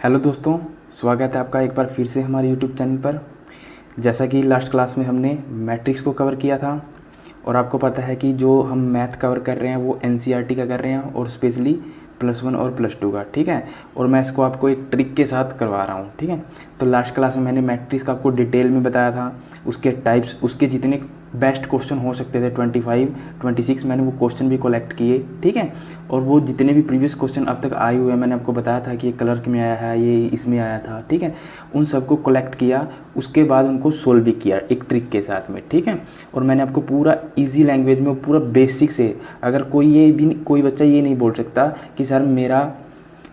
Hello दोस्तों, स्वागत है आपका एक बार फिर से हमारे यूट्यूब चैनल पर। जैसा कि लास्ट क्लास में हमने मैट्रिक्स को कवर किया था और आपको पता है कि जो हम मैथ कवर कर रहे हैं वो एनसीईआरटी का कर रहे हैं और स्पेशली +1 और +2 का, ठीक है। और मैं इसको आपको एक ट्रिक के साथ करवा रहा हूँ, ठीक है। तो लास्ट क्लास में मैंने मैट्रिक्स का आपको डिटेल में बताया था, उसके टाइप्स, उसके जितने बेस्ट क्वेश्चन हो सकते थे 25, 26 मैंने वो क्वेश्चन भी कलेक्ट किए, ठीक है। और वो जितने भी प्रीवियस क्वेश्चन अब तक आए हुए हैं मैंने आपको बताया था कि ये कलर में आया है, ये इसमें आया था, ठीक है। उन सबको कलेक्ट किया, उसके बाद उनको सोल्व भी किया एक ट्रिक के साथ में, ठीक है। और मैंने आपको पूरा इजी लैंग्वेज में पूरा बेसिक से, अगर कोई बच्चा ये नहीं बोल सकता कि सर मेरा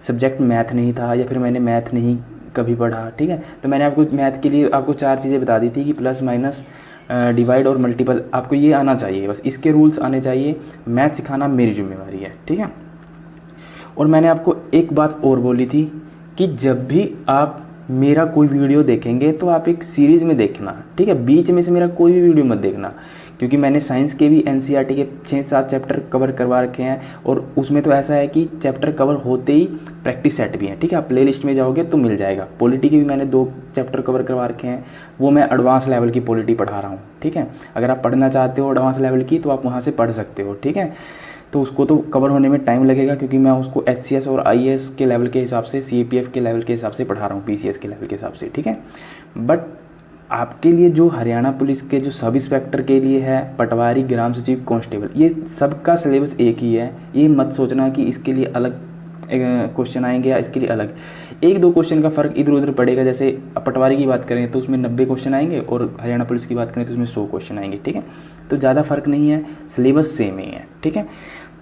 सब्जेक्ट मैथ नहीं था या फिर मैंने मैथ नहीं कभी पढ़ा, ठीक है। तो मैंने आपको मैथ के लिए आपको 4 चीज़ें बता दी थी कि प्लस माइनस डिवाइड और मल्टीपल, आपको ये आना चाहिए, बस इसके रूल्स आने चाहिए। मैथ सिखाना मेरी जिम्मेवारी है, ठीक है। और मैंने आपको एक बात और बोली थी कि जब भी आप मेरा कोई वीडियो देखेंगे तो आप एक सीरीज़ में देखना, ठीक है। बीच में से मेरा कोई भी वीडियो मत देखना, क्योंकि मैंने साइंस के भी एनसीईआरटी के 6-7 चैप्टर कवर करवा रखे हैं और उसमें तो ऐसा है कि चैप्टर कवर होते ही प्रैक्टिस सेट भी है, ठीक है। आप प्ले लिस्ट में जाओगे तो मिल जाएगा। पॉलिटी के भी मैंने 2 चैप्टर कवर करवा रखे हैं, वो मैं एडवांस लेवल की पॉलिटी पढ़ा रहा हूँ, ठीक है। अगर आप पढ़ना चाहते हो एडवांस लेवल की तो आप वहाँ से पढ़ सकते हो, ठीक है। तो उसको तो कवर होने में टाइम लगेगा, क्योंकि मैं उसको HCS और IAS के लेवल के हिसाब से, CAPF के लेवल के हिसाब से पढ़ा रहा हूँ, PCS के लेवल के हिसाब से, ठीक है। बट आपके लिए जो हरियाणा पुलिस के जो सब इंस्पेक्टर के लिए है, पटवारी, ग्राम सचिव, कांस्टेबल, ये सबका सिलेबस एक ही है। ये मत सोचना कि इसके लिए अलग क्वेश्चन आएंगे या इसके लिए अलग। 1-2 क्वेश्चन का फ़र्क इधर उधर पड़ेगा। जैसे पटवारी की बात करें तो उसमें 90 क्वेश्चन आएंगे और हरियाणा पुलिस की बात करें तो उसमें 100 क्वेश्चन आएंगे, ठीक है। तो ज़्यादा फ़र्क नहीं है, सिलेबस सेम ही है, ठीक है।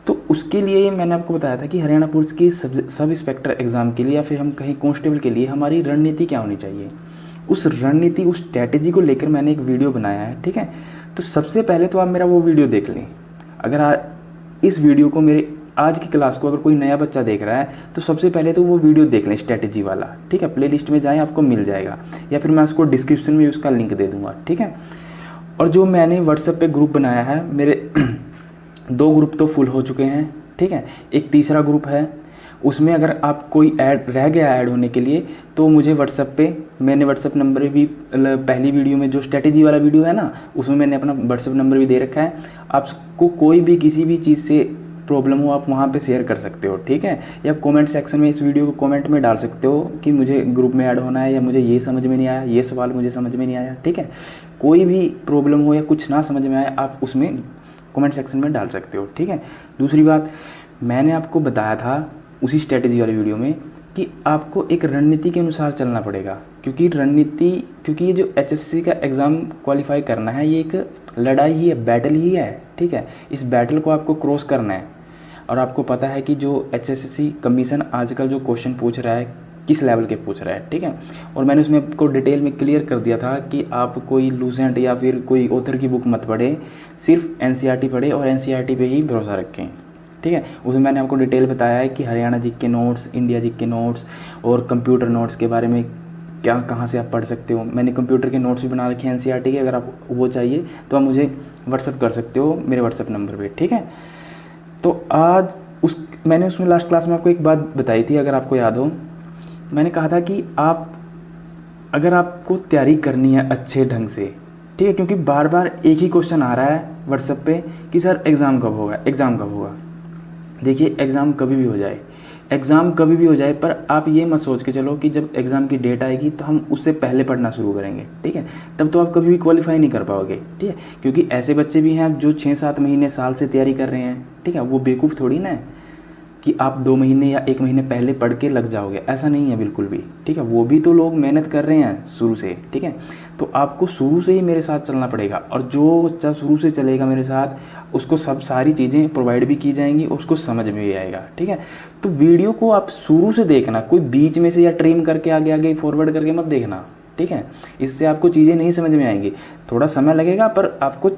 तो उसके लिए मैंने आपको बताया था कि हरियाणा पुलिस की सब इंस्पेक्टर एग्ज़ाम के लिए या फिर हम कहीं कांस्टेबल के लिए हमारी रणनीति क्या होनी चाहिए। उस रणनीति, उस स्ट्रैटेजी को लेकर मैंने एक वीडियो बनाया है, ठीक है। तो सबसे पहले तो आप मेरा वो वीडियो देख लें। अगर इस वीडियो को, मेरे आज की क्लास को अगर कोई नया बच्चा देख रहा है तो सबसे पहले तो वो वीडियो देख लें स्ट्रैटेजी वाला, ठीक है। प्ले लिस्ट में जाएँ, आपको मिल जाएगा, या फिर मैं उसको डिस्क्रिप्शन में उसका लिंक दे दूँगा, ठीक है। और जो मैंने व्हाट्सएप पे ग्रुप बनाया है, मेरे 2 ग्रुप तो फुल हो चुके हैं, ठीक है। एक तीसरा ग्रुप है, उसमें अगर आप कोई ऐड रह गया ऐड होने के लिए तो मुझे व्हाट्सएप पे, मैंने व्हाट्सएप नंबर भी पहली वीडियो में जो स्ट्रैटेजी वाला वीडियो है ना, उसमें मैंने अपना व्हाट्सएप नंबर भी दे रखा है। आपको कोई भी किसी भी चीज़ से प्रॉब्लम हो आप वहाँ पे शेयर कर सकते हो, ठीक है। या कमेंट सेक्शन में इस वीडियो को कमेंट में डाल सकते हो कि मुझे ग्रुप में ऐड होना है, या मुझे ये समझ में नहीं आया, ये सवाल मुझे समझ में नहीं आया, ठीक है। कोई भी प्रॉब्लम हो या कुछ ना समझ में आए, आप उसमें कमेंट सेक्शन में डाल सकते हो, ठीक है। दूसरी बात, मैंने आपको बताया था उसी स्ट्रैटेजी वाली वीडियो में कि आपको एक रणनीति के अनुसार चलना पड़ेगा, क्योंकि ये जो HSC का एग्ज़ाम क्वालिफाई करना है, ये एक लड़ाई ही है, बैटल ही है, ठीक है। इस बैटल को आपको क्रॉस करना है। और आपको पता है कि जो HSC कमीशन आजकल जो क्वेश्चन पूछ रहा है, किस लेवल के पूछ रहा है, ठीक है। और मैंने उसमें आपको डिटेल में क्लियर कर दिया था कि आप कोई लूसेंट या फिर कोई ऑथर की बुक मत पढ़े, सिर्फ NCERT पढ़े और NCERT पे ही भरोसा रखें, ठीक है। उसमें मैंने आपको डिटेल बताया है कि हरियाणा जी के नोट्स, इंडिया जी के नोट्स और कंप्यूटर नोट्स के बारे में क्या, कहाँ से आप पढ़ सकते हो। मैंने कंप्यूटर के नोट्स भी बना रखे हैं NCERT के, अगर आप वो चाहिए तो आप मुझे व्हाट्सअप कर सकते हो मेरे व्हाट्सअप नंबर पर, ठीक है। तो आज मैंने उसमें लास्ट क्लास में आपको एक बात बताई थी, अगर आपको याद हो, मैंने कहा था कि अगर आपको तैयारी करनी है अच्छे ढंग से, ठीक है, क्योंकि बार बार एक ही क्वेश्चन आ रहा है व्हाट्सएप पे कि सर एग्ज़ाम कब होगा, एग्ज़ाम कब होगा। देखिए, एग्ज़ाम कभी भी हो जाए, पर आप ये मत सोच के चलो कि जब एग्ज़ाम की डेट आएगी तो हम उससे पहले पढ़ना शुरू करेंगे, ठीक है। तब तो आप कभी भी क्वालिफाई नहीं कर पाओगे, ठीक है। क्योंकि ऐसे बच्चे भी हैं जो 6-7 महीने, साल से तैयारी कर रहे हैं, ठीक है। वो बेवकूफ़ थोड़ी ना है कि आप 2 महीने या 1 महीने पहले पढ़ के लग जाओगे, ऐसा नहीं है बिल्कुल भी, ठीक है। वो भी तो लोग मेहनत कर रहे हैं शुरू से, ठीक है। तो आपको शुरू से ही मेरे साथ चलना पड़ेगा, और जो बच्चा शुरू से चलेगा मेरे साथ, उसको सारी चीज़ें प्रोवाइड भी की जाएंगी और उसको समझ में भी आएगा, ठीक है। तो वीडियो को आप शुरू से देखना, कोई बीच में से या ट्रिम करके आगे आगे फॉरवर्ड करके मत देखना, ठीक है। इससे आपको चीज़ें नहीं समझ में आएंगी, थोड़ा समय लगेगा पर आपको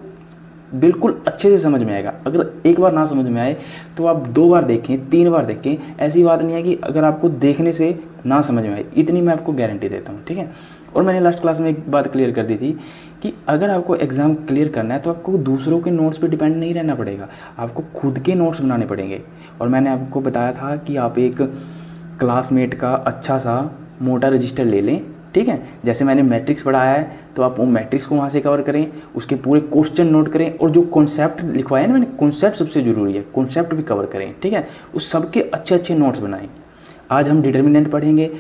बिल्कुल अच्छे से समझ में आएगा। अगर एक बार ना समझ में आए तो आप 2 बार देखें, 3 बार देखें, ऐसी बात नहीं है कि अगर आपको देखने से ना समझ में आए, इतनी मैं आपको गारंटी देता हूँ, ठीक है। और मैंने लास्ट क्लास में एक बात क्लियर कर दी थी कि अगर आपको एग्ज़ाम क्लियर करना है तो आपको दूसरों के नोट्स पे डिपेंड नहीं रहना पड़ेगा, आपको खुद के नोट्स बनाने पड़ेंगे। और मैंने आपको बताया था कि आप एक क्लासमेट का अच्छा सा मोटा रजिस्टर ले लें, ठीक है। जैसे मैंने मैट्रिक्स पढ़ाया है तो आप वो मैट्रिक्स को वहाँ से कवर करें, उसके पूरे क्वेश्चन नोट करें, और जो कॉन्सेप्ट लिखवाया है ना मैंने, कॉन्सेप्ट सबसे ज़रूरी है, कॉन्सेप्ट भी कवर करें, ठीक है। उस सबके अच्छे अच्छे नोट्स बनाएं। आज हम डिटर्मिनेंट पढ़ेंगे।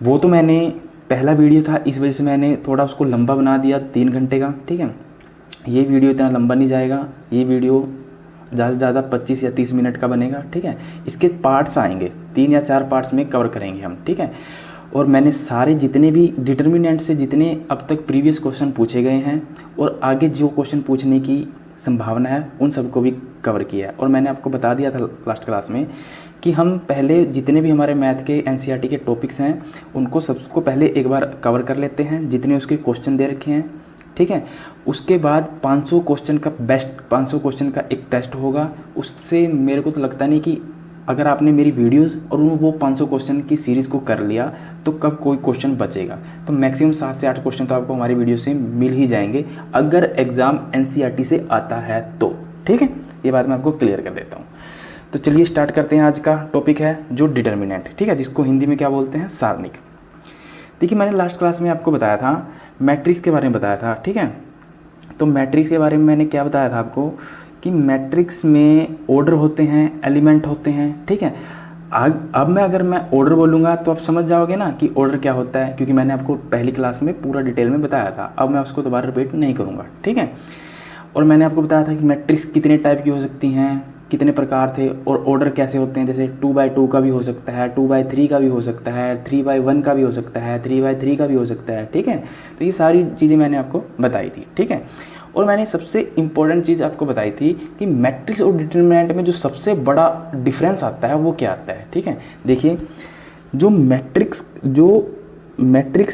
वो तो मैंने पहला वीडियो था, इस वजह से मैंने थोड़ा उसको लंबा बना दिया, 3 घंटे का, ठीक है। ये वीडियो इतना लंबा नहीं जाएगा, ये वीडियो ज़्यादा से ज़्यादा 25 या 30 मिनट का बनेगा, ठीक है। इसके पार्ट्स आएंगे, 3 या 4 पार्ट्स में कवर करेंगे हम, ठीक है। और मैंने सारे जितने भी डिटर्मिनेंट से जितने अब तक प्रीवियस क्वेश्चन पूछे गए हैं और आगे जो क्वेश्चन पूछने की संभावना है उन सबको भी कवर किया है। और मैंने आपको बता दिया था लास्ट क्लास में कि हम पहले जितने भी हमारे मैथ के एनसीईआरटी के टॉपिक्स हैं उनको सबको पहले एक बार कवर कर लेते हैं, जितने उसके क्वेश्चन दे रखे हैं, ठीक है। उसके बाद 500 क्वेश्चन का बेस्ट 500 क्वेश्चन का एक टेस्ट होगा। उससे मेरे को तो लगता नहीं कि अगर आपने मेरी वीडियोस और वो 500 क्वेश्चन की सीरीज़ को कर लिया तो कब कोई क्वेश्चन बचेगा। तो मैक्सिमम 7 से 8 क्वेश्चन तो आपको हमारी वीडियो से मिल ही जाएंगे अगर एग्ज़ाम एनसीईआरटी से आता है तो, ठीक है। ये बात मैं आपको क्लियर कर देता हूँ। तो चलिए स्टार्ट करते हैं। आज का टॉपिक है जो डिटर्मिनेंट, ठीक है, जिसको हिंदी में क्या बोलते हैं, सारणिक। देखिए मैंने लास्ट क्लास में आपको बताया था, मैट्रिक्स के बारे में बताया था, ठीक है। तो मैट्रिक्स के बारे में मैंने क्या बताया था आपको कि मैट्रिक्स में ऑर्डर होते हैं, एलिमेंट होते हैं, ठीक है। अब मैं अगर मैं ऑर्डर बोलूँगा तो आप समझ जाओगे ना कि ऑर्डर क्या होता है, क्योंकि मैंने आपको पहली क्लास में पूरा डिटेल में बताया था। अब मैं उसको दोबारा रिपीट नहीं करूँगा, ठीक है। और मैंने आपको बताया था कि मैट्रिक्स कितने टाइप की हो सकती हैं, कितने प्रकार थे, और ऑर्डर कैसे होते हैं। जैसे 2x2 का भी हो सकता है, 2x3 का भी हो सकता है, 3x1 का भी हो सकता है, 3x3 का भी हो सकता है, ठीक है। तो ये सारी चीज़ें मैंने आपको बताई थी, ठीक है। और मैंने सबसे इम्पोर्टेंट चीज़ आपको बताई थी कि मैट्रिक्स और डिटर्मिनेंट में जो सबसे बड़ा डिफरेंस आता है वो क्या आता है, ठीक है। देखिए जो मैट्रिक्स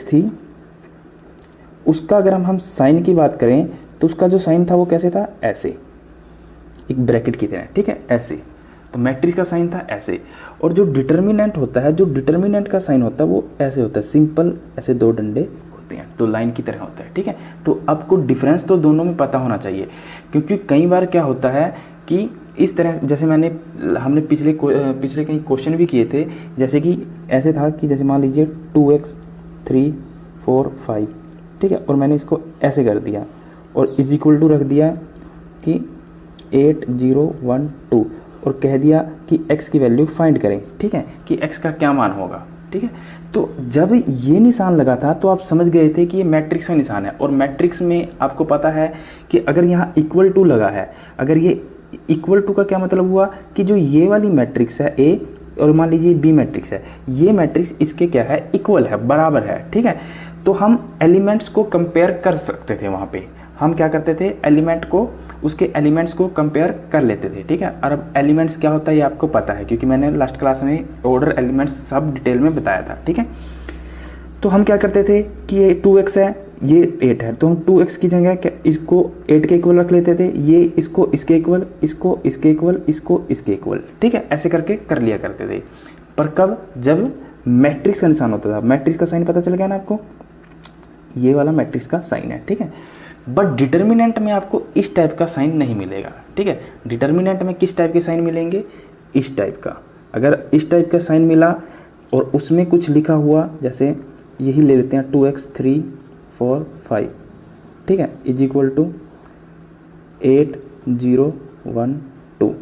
थी उसका अगर हम साइन की बात करें तो उसका जो साइन था वो कैसे था, ऐसे, एक ब्रैकेट की तरह, ठीक है, ऐसे। तो मैट्रिक्स का साइन था ऐसे। और जो डिटर्मिनेंट होता है, जो डिटर्मिनेंट का साइन होता है वो ऐसे होता है, सिंपल, ऐसे 2 डंडे होते हैं, तो लाइन की तरह होता है, ठीक है। तो आपको डिफरेंस तो दोनों में पता होना चाहिए, क्योंकि कई बार क्या होता है कि इस तरह, जैसे हमने पिछले कई क्वेश्चन भी किए थे, जैसे कि ऐसे था कि जैसे मान लीजिए 2x 3 4 5, ठीक है, और मैंने इसको ऐसे कर दिया और इज इक्वल टू रख दिया कि 8 0 1 2 और कह दिया कि x की वैल्यू फाइंड करें, ठीक है, कि x का क्या मान होगा, ठीक है। तो जब ये निशान लगा था तो आप समझ गए थे कि ये मैट्रिक्स का निशान है। और मैट्रिक्स में आपको पता है कि अगर यहाँ इक्वल टू लगा है, अगर ये इक्वल टू का क्या मतलब हुआ कि जो ये वाली मैट्रिक्स है A और मान लीजिए B मैट्रिक्स है, ये मैट्रिक्स इसके क्या है, इक्वल है, बराबर है, ठीक है। तो हम एलिमेंट्स को कंपेयर कर सकते थे। वहाँ पे हम क्या करते थे, उसके एलिमेंट्स को कंपेयर कर लेते थे, ठीक है। और अब एलिमेंट्स क्या होता है ये आपको पता है, क्योंकि मैंने लास्ट क्लास में ऑर्डर एलिमेंट्स सब डिटेल में बताया था, ठीक है। तो हम क्या करते थे कि ये 2x है, ये 8 है, तो हम 2x की जगह क्या इसको 8 के इक्वल रख लेते थे, ये इसको इसके इक्वल, इसको इसके इक्वल, इसको इसके इक्वल, ठीक है, ऐसे करके कर लिया करते थे। पर कब, जब मैट्रिक्स का निशान होता था। मैट्रिक्स का साइन पता चल गया ना आपको, ये वाला मैट्रिक्स का साइन है, ठीक है। बट डिटर्मिनेंट में आपको इस टाइप का साइन नहीं मिलेगा, ठीक है। डिटर्मिनेंट में किस टाइप के साइन मिलेंगे, इस टाइप का। अगर इस टाइप का साइन मिला और उसमें कुछ लिखा हुआ, जैसे यही ले लेते हैं 2x 3 4 5, ठीक है, इज इक्वल टू 8 0 1 2,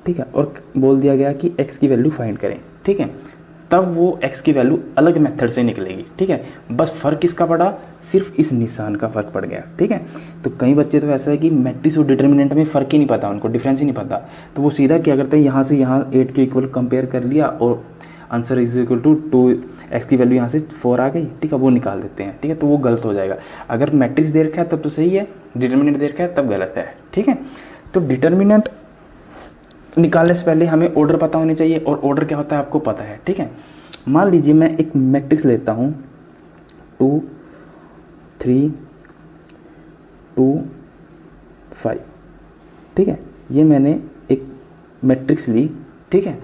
ठीक है, और बोल दिया गया कि x की वैल्यू फाइंड करें, ठीक है, तब वो x की वैल्यू अलग मेथड से निकलेगी, ठीक है। बस फ़र्क किसका पड़ा, सिर्फ इस निशान का फ़र्क पड़ गया, ठीक है। तो कई बच्चे तो ऐसा है कि मैट्रिक्स और डिटर्मिनेंट में फ़र्क ही नहीं पता, उनको डिफरेंस ही नहीं पता, तो वो सीधा क्या करते हैं, यहाँ से यहाँ 8 के इक्वल कंपेयर कर लिया और answer is equal to 2x की वैल्यू यहाँ से 4 आ गई, ठीक है, वो निकाल देते हैं, ठीक है। तो वो गलत हो जाएगा। अगर मैट्रिक्स दे रखा है तब तो सही है, डिटर्मिनेंट दे रखा है तब गलत है, ठीक है। तो डिटर्मिनेंट निकालने से पहले हमें ऑर्डर पता होने चाहिए, और ऑर्डर क्या होता है आपको पता है, ठीक है। मान लीजिए मैं एक मैट्रिक्स लेता हूँ 2 3 2 5, ठीक है, ये मैंने एक मैट्रिक्स ली, ठीक है,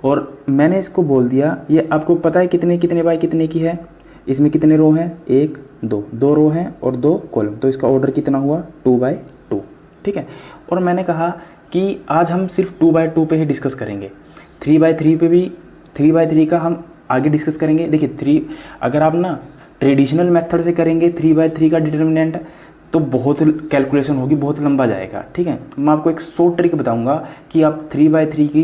और मैंने इसको बोल दिया, ये आपको पता है कितने बाय कितने की है, इसमें कितने रो हैं, 1 2 रो हैं और 2 कॉलम, तो इसका ऑर्डर कितना हुआ 2/2, ठीक है। और मैंने कहा कि आज हम सिर्फ 2/2 पे ही डिस्कस करेंगे, 3/3 पे भी 3/3 का हम आगे डिस्कस करेंगे। देखिए 3 अगर आप ना ट्रेडिशनल मेथड से करेंगे 3/3 का डिटर्मिनेंट तो बहुत कैलकुलेशन होगी, बहुत लंबा जाएगा। ठीक है, मैं आपको एक शॉर्ट ट्रिक बताऊंगा कि आप 3/3 की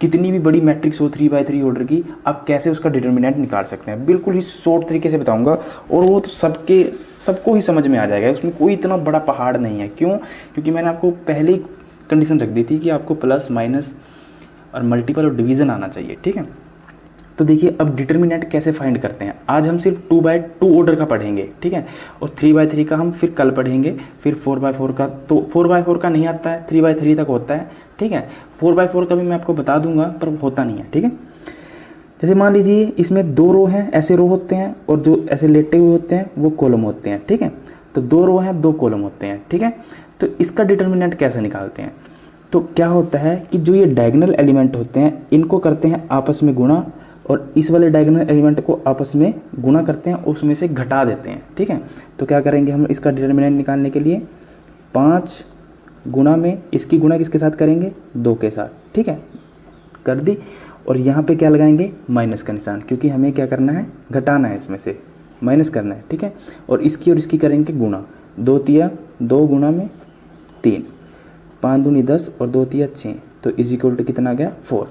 कितनी भी बड़ी मैट्रिक्स हो 3/3 ऑर्डर की, आप कैसे उसका डिटर्मिनेंट निकाल सकते हैं, बिल्कुल ही शॉर्ट तरीके से बताऊंगा। और वो तो सबको ही समझ में आ जाएगा, उसमें कोई इतना बड़ा पहाड़ नहीं है। क्यों? क्योंकि मैंने आपको पहले ही कंडीशन रख दी थी कि आपको प्लस माइनस और मल्टीपल और डिवीज़न आना चाहिए। ठीक है, तो देखिए अब डिटर्मिनेंट कैसे फाइंड करते हैं। आज हम सिर्फ 2/2 ऑर्डर का पढ़ेंगे। ठीक है, और 3/3 का हम फिर कल पढ़ेंगे, फिर 4/4 का। तो 4/4 का नहीं आता है, 3/3 तक होता है। ठीक है, 4/4 का भी मैं आपको बता दूंगा, पर होता नहीं है। ठीक है, जैसे मान लीजिए इसमें 2 रो हैं, ऐसे रो होते हैं, और जो ऐसे लेटे हुए होते हैं वो कॉलम होते हैं। ठीक है, तो 2 रो हैं, 2 कॉलम होते हैं। ठीक है, तो इसका डिटर्मिनेंट कैसे निकालते हैं? तो क्या होता है कि जो ये डायगोनल एलिमेंट होते हैं इनको करते हैं आपस में गुणा, और इस वाले डायगोनल एलिमेंट को आपस में गुणा करते हैं, उसमें से घटा देते हैं। ठीक है, तो क्या करेंगे हम इसका डिटर्मिनेंट निकालने के लिए 5 गुणा में इसकी गुणा किसके साथ करेंगे? 2 के साथ। ठीक है, कर दी। और यहाँ पे क्या लगाएंगे? माइनस का निशान, क्योंकि हमें क्या करना है? घटाना है, इसमें से माइनस करना है। ठीक है, और इसकी करेंगे गुणा। 2 तिया 2 गुणा में 3, 5 दूनी 10 और 2 तिया 6, तो इज इक्वल टू कितना आ गया? 4।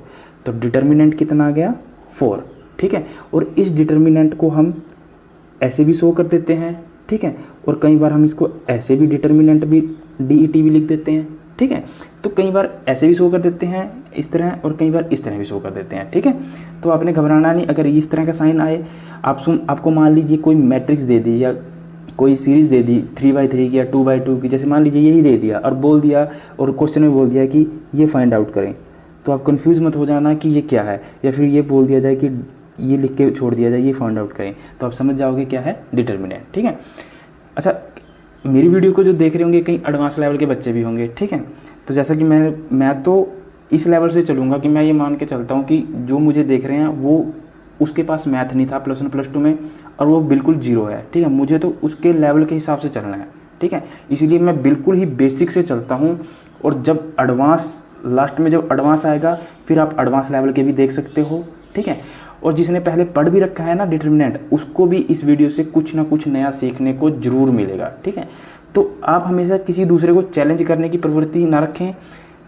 तो डिटर्मिनेंट कितना आ गया? 4। ठीक है, और इस डिटर्मिनेंट को हम ऐसे भी शो कर देते हैं। ठीक है, और कई बार हम इसको ऐसे भी डिटर्मिनेंट भी DET भी लिख देते हैं। ठीक है, तो कई बार ऐसे भी शो कर देते हैं इस तरह, और कई बार इस तरह भी शो कर देते हैं। ठीक है, तो आपने घबराना नहीं। अगर इस तरह का साइन आए, आपको मान लीजिए कोई मैट्रिक्स दे दी या कोई सीरीज़ दे दी 3/3 की या 2/2 की, जैसे मान लीजिए यही दे दिया और बोल दिया, और क्वेश्चन में बोल दिया कि ये फाइंड आउट करें, तो आप कंफ्यूज मत हो जाना कि ये क्या है, या फिर ये बोल दिया जाए कि ये लिख के छोड़ दिया जाए ये फाइंड आउट करें, तो आप समझ जाओगे क्या है डिटर्मिनेंट। ठीक है, अच्छा मेरी वीडियो को जो देख रहे होंगे कहीं एडवांस लेवल के बच्चे भी होंगे। ठीक है, तो जैसा कि मैं तो इस लेवल से चलूँगा कि मैं ये मान के चलता हूँ कि जो मुझे देख रहे हैं वो उसके पास मैथ नहीं था +1 +2 में, और वो बिल्कुल 0 है। ठीक है, मुझे तो उसके लेवल के हिसाब से चलना है। ठीक है, इसीलिए मैं बिल्कुल ही बेसिक से चलता हूँ, और जब एडवांस लास्ट में जब एडवांस आएगा फिर आप एडवांस लेवल के भी देख सकते हो। ठीक है, और जिसने पहले पढ़ भी रखा है ना डिटर्मिनेंट, उसको भी इस वीडियो से कुछ ना कुछ नया सीखने को ज़रूर मिलेगा। ठीक है, तो आप हमेशा किसी दूसरे को चैलेंज करने की प्रवृत्ति ना रखें,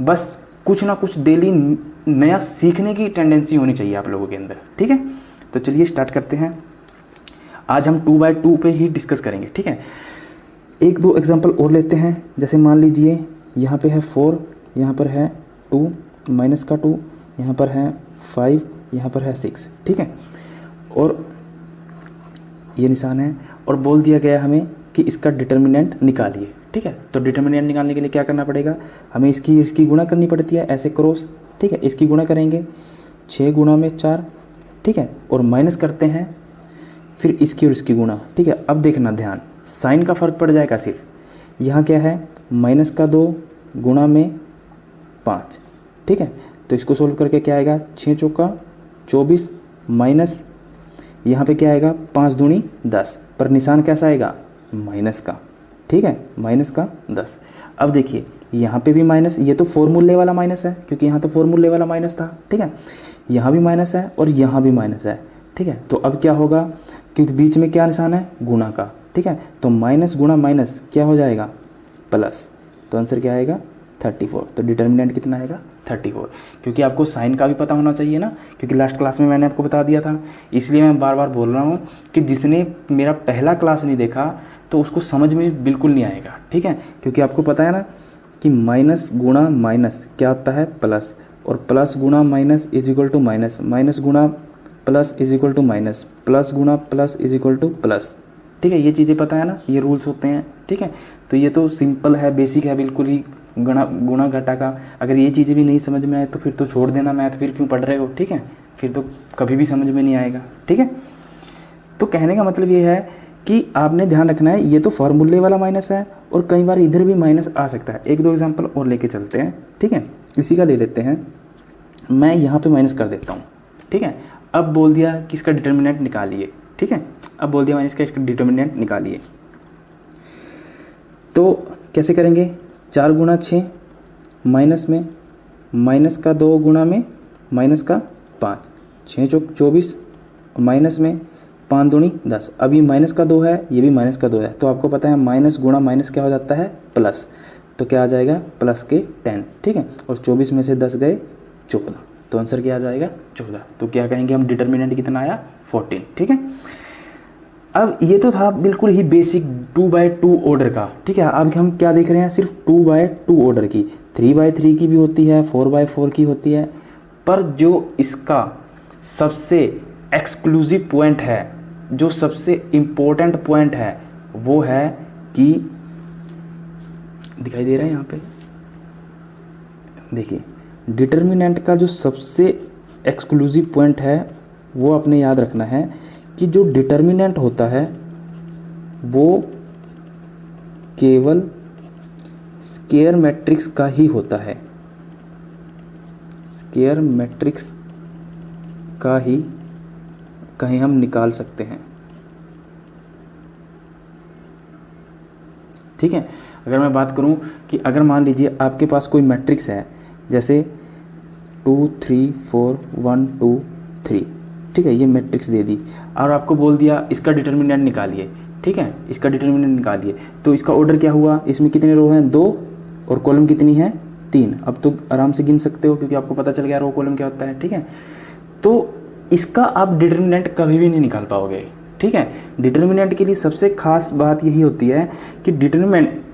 बस कुछ ना कुछ डेली नया सीखने की टेंडेंसी होनी चाहिए आप लोगों के अंदर। ठीक है, तो चलिए स्टार्ट करते हैं। आज हम 2/2 पे ही डिस्कस करेंगे। ठीक है, 1-2 एग्जांपल और लेते हैं। जैसे मान लीजिए यहाँ पे है 4, यहाँ पर है 2 माइनस का 2, यहाँ पर है 5, यहाँ पर है 6। ठीक है, और ये निशान है, और बोल दिया गया हमें कि इसका डिटर्मिनेंट निकालिए। ठीक है, तो डिटर्मिनेंट निकालने के लिए क्या करना पड़ेगा? हमें इसकी गुणा करनी पड़ती है, ऐसे क्रॉस। ठीक है, इसकी गुणा करेंगे 6 गुणा में 4। ठीक है, और माइनस करते हैं फिर इसकी और इसकी गुणा। ठीक है, अब देखना ध्यान, साइन का फ़र्क पड़ जाएगा सिर्फ। यहाँ क्या है? -2 गुणा में 5। ठीक है, तो इसको सोल्व करके क्या आएगा? 6 चौका 24 माइनस यहाँ पे क्या आएगा? 5 दूनी 10, पर निशान कैसा आएगा? माइनस का। ठीक है, माइनस का 10। अब देखिए यहाँ पे भी माइनस, ये तो फॉर्मूले वाला माइनस है, क्योंकि यहाँ तो फॉर्मूले वाला माइनस था। ठीक है, यहाँ भी माइनस है और यहाँ भी माइनस है। ठीक है, तो अब क्या होगा? क्योंकि बीच में क्या निशान है? गुणा का। ठीक है, तो माइनस गुणा माइनस क्या हो जाएगा? प्लस। तो आंसर क्या आएगा? 34। तो डिटर्मिनेंट कितना आएगा? 34। क्योंकि आपको साइन का भी पता होना चाहिए ना, क्योंकि लास्ट क्लास में मैंने आपको बता दिया था। इसलिए मैं बार बार बोल रहा हूँ कि जिसने मेरा पहला क्लास नहीं देखा तो उसको समझ में बिल्कुल नहीं आएगा। ठीक है, क्योंकि आपको पता है ना कि माइनस गुणा माइनस क्या होता है? प्लस, और प्लस गुणा minus is equal to minus, minus गुणा plus is equal to minus, plus गुणा plus is equal to plus. ठीक है, ये चीज़ें पता है ना, ये रूल्स होते हैं। ठीक है, तो ये तो सिंपल है, बेसिक है बिल्कुल ही गुणा घटा का। अगर ये चीज़ें भी नहीं समझ में आए तो फिर तो छोड़ देना मैथ, फिर क्यों पढ़ रहे हो। ठीक है, फिर तो कभी भी समझ में नहीं आएगा। ठीक है, तो कहने का मतलब ये है कि आपने ध्यान रखना है, ये तो फॉर्मूले वाला माइनस है, और कई बार इधर भी माइनस आ सकता है। 1-2 एग्जाम्पल और लेके चलते हैं। ठीक है, इसी का ले लेते हैं, मैं यहाँ पे माइनस कर देता हूँ। ठीक है, अब बोल दिया कि इसका डिटर्मिनेंट निकालिए। ठीक है, अब बोल दिया मैंने इसका डिटर्मिनेंट निकालिए, तो कैसे करेंगे? 4 गुणा 6 माइनस में, माइनस का 2 गुणा में माइनस का 5। 6 चौक 24 और माइनस में 5 दूनी 10। अब ये माइनस का 2 है, ये भी माइनस का 2 है, तो आपको पता है माइनस गुणा माइनस क्या हो जाता है प्लस, तो क्या आ जाएगा प्लस के 10, ठीक है। और 24 में से 10 गए 14, तो आंसर क्या आ जाएगा 14। तो क्या कहेंगे हम, डिटर्मिनेंट कितना आया 14, ठीक है। अब ये तो था बिल्कुल ही बेसिक 2/2 ऑर्डर का, ठीक है। अब हम क्या देख रहे हैं, सिर्फ 2/2 ऑर्डर की, 3/3 की भी होती है, 4/4 की होती है, पर जो इसका सबसे एक्सक्लूसिव पॉइंट है, जो सबसे इम्पोर्टेंट पॉइंट है, वो है कि दिखाई दे रहा है यहाँ पे, देखिए डिटर्मिनेंट का जो सबसे एक्सक्लूसिव पॉइंट है वो आपने याद रखना है कि जो डिटर्मिनेंट होता है वो केवल स्क्वायर मैट्रिक्स का ही होता है, स्क्वायर मैट्रिक्स का ही कहीं हम निकाल सकते हैं, ठीक है। अगर मैं बात करूं कि अगर मान लीजिए आपके पास कोई मैट्रिक्स है, जैसे 2 3 4 1 2 3, ठीक है, ये मैट्रिक्स दे दी और आपको बोल दिया इसका डिटर्मिनेंट निकालिए, ठीक है, इसका डिटर्मिनेंट निकालिए, तो इसका ऑर्डर क्या हुआ, इसमें कितने रो हैं 2 और कॉलम कितनी है 3। अब तो आराम से गिन सकते हो क्योंकि आपको पता चल गया रो कॉलम क्या होता है, ठीक है। तो इसका आप डिटर्मिनेंट कभी भी नहीं निकाल पाओगे, ठीक है। डिटर्मिनेंट के लिए सबसे खास बात यही होती है कि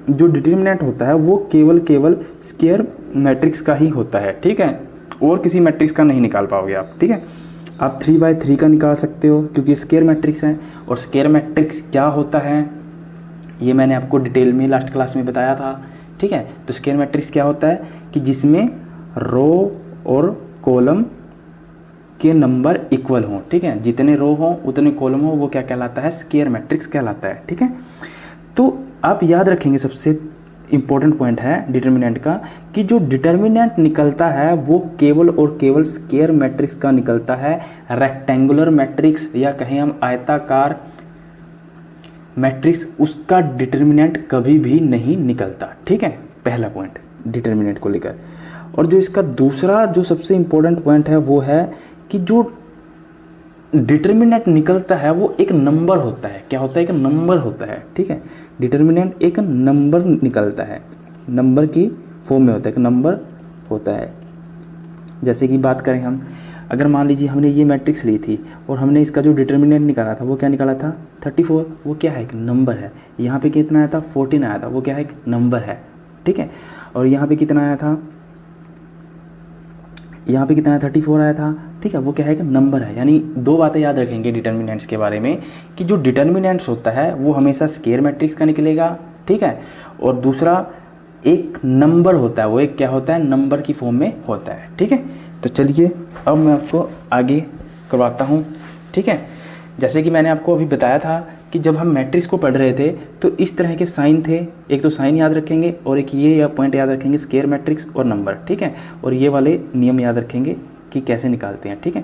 जो डिटर्मिनेंट होता है वो केवल स्क्वायर मैट्रिक्स का ही होता है, ठीक है, और किसी मैट्रिक्स का नहीं निकाल पाओगे आप, ठीक है। आप 3/3 का निकाल सकते हो क्योंकि स्क्वायर मैट्रिक्स है, और स्क्वायर मैट्रिक्स क्या होता है ये मैंने आपको डिटेल में लास्ट क्लास में बताया था, ठीक है। तो स्क्वायर मैट्रिक्स क्या होता है कि जिसमें रो और कॉलम के नंबर इक्वल हों, ठीक है, जितने रो हों उतने कॉलम हो, वो क्या कहलाता है, स्क्वायर मैट्रिक्स कहलाता है, ठीक है। तो आप याद रखेंगे सबसे इम्पोर्टेंट पॉइंट है डिटर्मिनेंट का कि जो डिटर्मिनेंट निकलता है वो केवल और केवल स्क्वायर मैट्रिक्स का निकलता है, रेक्टेंगुलर मैट्रिक्स या कहें हम आयताकार मैट्रिक्स, उसका डिटर्मिनेंट कभी भी नहीं निकलता, ठीक है। पहला पॉइंट डिटर्मिनेंट को लेकर। और जो इसका दूसरा जो सबसे इम्पोर्टेंट पॉइंट है वो है कि जो डिटर्मिनेंट निकलता है वो एक नंबर होता है। क्या होता है, एक नंबर होता है, ठीक है। डिटर्मिनेंट एक नंबर निकलता है, नंबर की फॉर्म में होता है, एक नंबर होता है। जैसे कि बात करें हम, अगर मान लीजिए हमने ये मैट्रिक्स ली थी और हमने इसका जो डिटर्मिनेंट निकाला था वो क्या निकाला था 34, वो क्या है, एक नंबर है। यहाँ पे कितना आया था 14 आया था, वो क्या है, एक नंबर है, ठीक है। और यहाँ पे कितना आया था, यहाँ पे कितना 34 आया था, ठीक है, वो क्या है, एक नंबर है। यानी दो बातें याद रखेंगे डिटर्मिनेंट्स के बारे में कि जो डिटर्मिनेंट्स होता है वो हमेशा स्क्वायर मैट्रिक्स का निकलेगा, ठीक है। और दूसरा एक नंबर होता है, वो एक क्या होता है, नंबर की फॉर्म में होता है, ठीक है। तो चलिए अब मैं आपको आगे करवाता हूँ, ठीक है। जैसे कि मैंने आपको अभी बताया था कि जब हम मैट्रिक्स को पढ़ रहे थे तो इस तरह के साइन थे, एक तो साइन याद रखेंगे और एक ये या पॉइंट याद रखेंगे, स्क्वायर मैट्रिक्स और नंबर, ठीक है। और ये वाले नियम याद रखेंगे कि कैसे निकालते हैं, ठीक है।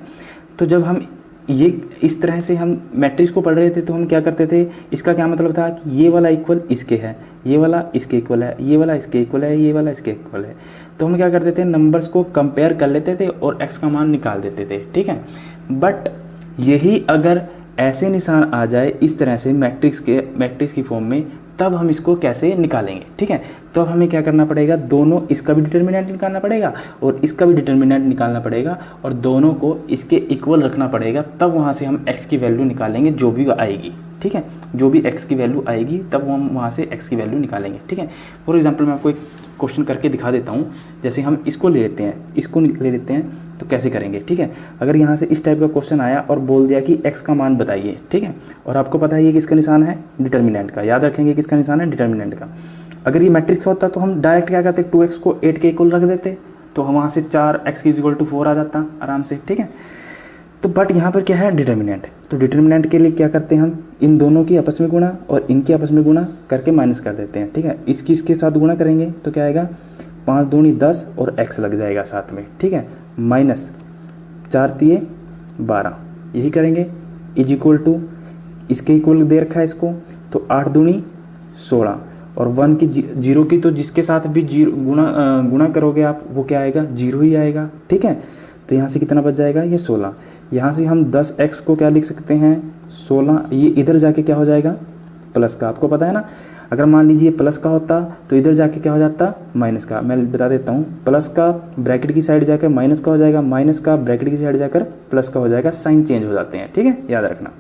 तो जब हम ये इस तरह से हम मैट्रिक्स को पढ़ रहे थे तो हम क्या करते थे, इसका क्या मतलब था कि ये वाला इक्वल इसके है, ये वाला इसके इक्वल है, ये वाला इसके इक्वल है, ये वाला इसके इक्वल है। तो हम क्या करते थे, नंबर्स को कंपेयर कर लेते थे और एक्स का मान निकाल देते थे, ठीक है। बट यही अगर ऐसे निशान आ जाए इस तरह से मैट्रिक्स की फॉर्म में, तब हम इसको कैसे निकालेंगे, ठीक है। तो अब हमें क्या करना पड़ेगा, दोनों, इसका भी डिटर्मिनेंट निकालना पड़ेगा और इसका भी डिटर्मिनेंट निकालना पड़ेगा और दोनों को इसके इक्वल रखना पड़ेगा, तब वहाँ से हम x की वैल्यू निकालेंगे जो भी आएगी, ठीक है। जो भी x की वैल्यू आएगी तब हम वहाँ से x की वैल्यू निकालेंगे, ठीक है। फॉर एग्जाम्पल मैं आपको एक क्वेश्चन करके दिखा देता हूँ। जैसे हम इसको ले लेते हैं, इसको ले लेते हैं, तो कैसे करेंगे, ठीक है। अगर यहाँ से इस टाइप का क्वेश्चन आया और बोल दिया कि x का मान बताइए, ठीक है, और आपको पता है ये किसका निशान है, डिटर्मिनेंट का, याद रखेंगे किसका निशान है, डिटर्मिनेंट का। अगर ये मैट्रिक्स होता तो हम डायरेक्ट क्या करते, 2x को 8 के इक्वल रख देते, तो हम वहाँ से 4x इक्वल टू 4 आ जाता आराम से, ठीक है। तो बट यहाँ पर क्या है, डिटर्मिनेंट। तो डिटर्मिनेंट के लिए क्या करते हैं, हम इन दोनों की आपस में गुणा और इनकी आपस में गुणा करके माइनस कर देते हैं, ठीक है। इसके साथ गुणा करेंगे तो क्या आएगा, 5 दूनी 10 और x लग जाएगा साथ में, ठीक है, माइनस 4 तिये 12, यही करेंगे, इज इक्वल टू इसके इक्वल दे रखा है इसको, तो 8 दूनी 16 और 1 की 0 की, तो जिसके साथ भी गुणा करोगे आप वो क्या आएगा, 0 ही आएगा, ठीक है। तो यहाँ से कितना बच जाएगा, ये 16। यहाँ से हम 10x को क्या लिख सकते हैं 16, ये इधर जाके क्या हो जाएगा प्लस का, आपको पता है ना। अगर मान लीजिए प्लस का होता तो इधर जाके क्या हो जाता माइनस का। मैं बता देता हूँ, प्लस का ब्रैकेट की साइड जाकर माइनस का हो जाएगा, माइनस का ब्रैकेट की साइड जाकर प्लस का हो जाएगा, साइन चेंज हो जाते हैं, ठीक है, याद रखना।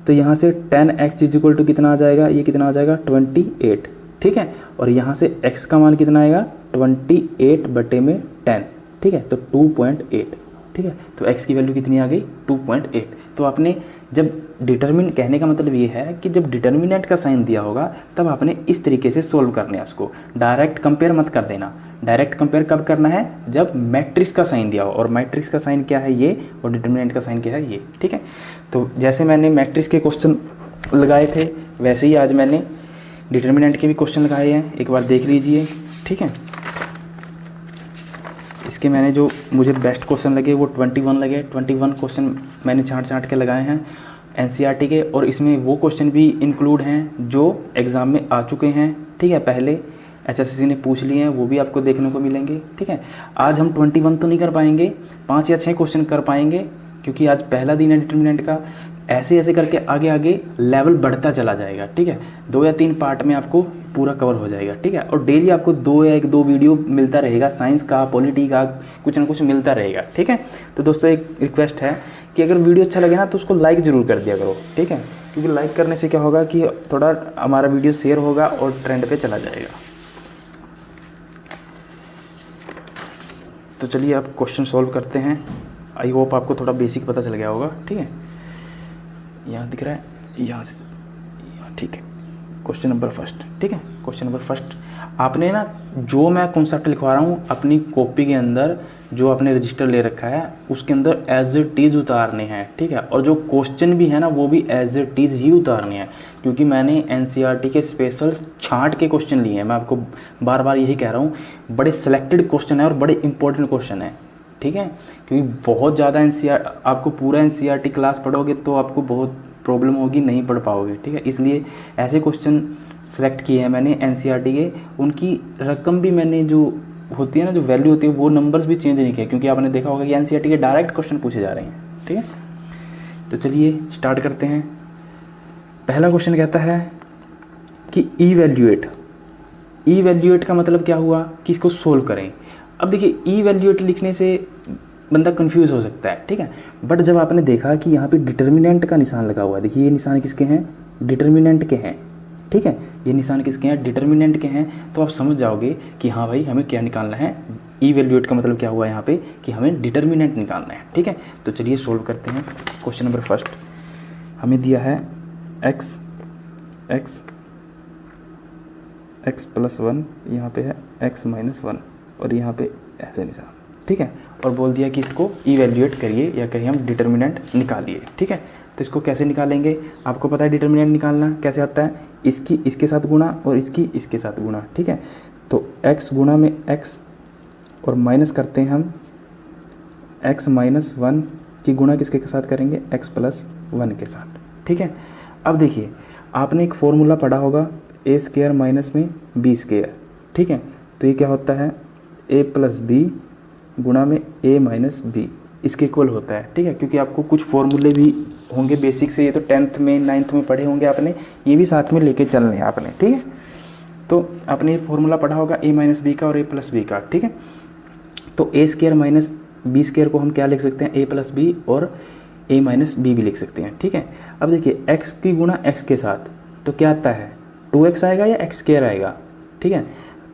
तो यहाँ से 10x इक्वल टू कितना आ जाएगा, ये कितना आ जाएगा 28, ठीक है। और यहाँ से x का मान कितना आएगा 28/10, ठीक है, तो 2.8, ठीक है। तो x की वैल्यू कितनी आ गई 2.8। तो आपने जब डिटर्मिन, कहने का मतलब ये है कि जब डिटर्मिनेंट का साइन दिया होगा तब आपने इस तरीके से सोल्व करना है उसको, डायरेक्ट कंपेयर मत कर देना। डायरेक्ट कंपेयर कब करना है, जब मैट्रिक्स का साइन दिया हो, और मैट्रिक्स का साइन क्या है ये, और डिटर्मिनेंट का साइन क्या है ये, ठीक है। तो जैसे मैंने मैट्रिक्स के क्वेश्चन लगाए थे वैसे ही आज मैंने डिटर्मिनेंट के भी क्वेश्चन लगाए हैं, एक बार देख लीजिए, ठीक है। इसके मैंने जो मुझे बेस्ट क्वेश्चन लगे वो 21 लगे, 21 क्वेश्चन मैंने छाँट के लगाए हैं एनसीईआरटी के, और इसमें वो क्वेश्चन भी इंक्लूड हैं जो एग्ज़ाम में आ चुके हैं, ठीक है, पहले एचएससीसी ने पूछ लिए हैं, वो भी आपको देखने को मिलेंगे, ठीक है। आज हम 21 तो नहीं कर पाएंगे, 5 या 6 क्वेश्चन कर पाएंगे क्योंकि आज पहला दिन है डिटर्मिनेंट का। ऐसे ऐसे करके आगे आगे लेवल बढ़ता चला जाएगा, ठीक है। 2 या 3 पार्ट में आपको पूरा कवर हो जाएगा, ठीक है। और डेली आपको 2 या 1-2 वीडियो मिलता रहेगा, साइंस का, पॉलिटी का, कुछ ना कुछ मिलता रहेगा, ठीक है। तो दोस्तों एक रिक्वेस्ट है कि अगर वीडियो अच्छा लगे ना तो उसको लाइक ज़रूर कर दिया करो, ठीक है, क्योंकि लाइक करने से क्या होगा कि थोड़ा हमारा वीडियो शेयर होगा और ट्रेंड पे चला जाएगा। तो चलिए आप क्वेश्चन सॉल्व करते हैं। आई होप आपको थोड़ा बेसिक पता चल गया होगा, ठीक है। यहाँ दिख रहा है, यहाँ से, ठीक है। क्वेश्चन नंबर फर्स्ट, ठीक है, क्वेश्चन नंबर फर्स्ट आपने ना, जो मैं कॉन्सेप्ट लिखवा रहा हूँ अपनी कॉपी के अंदर, जो आपने रजिस्टर ले रखा है उसके अंदर एज इट इज़ उतारने हैं, ठीक है। और जो क्वेश्चन भी है ना वो भी एज इट इज़ ही उतारने हैं, क्योंकि मैंने एनसीईआरटी के स्पेशल छांट के क्वेश्चन लिए हैं। मैं आपको बार बार यही कह रहा हूँ, बड़े सिलेक्टेड क्वेश्चन है और बड़े इंपॉर्टेंट क्वेश्चन है, ठीक है। क्योंकि बहुत ज़्यादा आपको पूरा एनसीईआरटी क्लास पढ़ोगे तो आपको बहुत प्रॉब्लम होगी, नहीं पढ़ पाओगे, ठीक है। इसलिए ऐसे क्वेश्चन सेलेक्ट किए हैं मैंने एनसीईआरटी के। उनकी रकम भी मैंने जो होती है ना, जो वैल्यू होती है, वो नंबर्स भी चेंज नहीं किए, क्योंकि आपने देखा होगा कि एनसीईआरटी के डायरेक्ट क्वेश्चन पूछे जा रहे हैं, ठीक है। तो चलिए स्टार्ट करते हैं। पहला क्वेश्चन कहता है कि ईवैल्यूएट का मतलब क्या हुआ कि इसको सोल्व करें। अब देखिए ईवैल्यूएट लिखने से बंदा कंफ्यूज हो सकता है, ठीक है। बट जब आपने देखा कि यहाँ पे डिटर्मिनेंट का निशान लगा हुआ है, देखिए ये निशान किसके हैं, डिटर्मिनेंट के हैं, ठीक है। ये निशान किसके हैं, डिटर्मिनेंट के हैं। तो आप समझ जाओगे कि हाँ भाई हमें क्या निकालना है, ईवैल्यूएट का मतलब क्या हुआ यहाँ पे कि हमें डिटर्मिनेंट निकालना है, ठीक है। तो चलिए सोल्व करते हैं। क्वेश्चन नंबर फर्स्ट हमें दिया है x + 1, यहाँ पे है x - 1 और यहाँ पे ऐसे निशान, ठीक है। और बोल दिया कि इसको ईवैल्यूएट करिए या कहीं हम डिटर्मिनेंट निकालिए, ठीक है। तो इसको कैसे निकालेंगे, आपको पता है डिटर्मिनेंट निकालना कैसे आता है, इसकी इसके साथ गुणा और इसकी इसके साथ गुणा, ठीक है। तो x गुणा में x और माइनस करते हैं हम x - 1 की गुणा किसके के साथ करेंगे, x + 1 के साथ, ठीक है। अब देखिए आपने एक फॉर्मूला पढ़ा होगा a² - b², ठीक है। तो ये क्या होता है, a + b गुणा में a - b इसके इक्वल होता है, ठीक है। क्योंकि आपको कुछ फॉर्मूले भी होंगे बेसिक से, ये तो 10th में 9th में पढ़े होंगे आपने, ये भी साथ में लेके चलने हैं आपने, ठीक है। तो आपने ये फॉर्मूला पढ़ा होगा a - b का और a + b का, ठीक है। तो a² - b² को हम क्या लिख सकते हैं, a + b और a - b भी लिख सकते हैं, ठीक है। अब देखिए x की गुणा x के साथ तो क्या आता है, 2x आएगा या x² आएगा, ठीक है।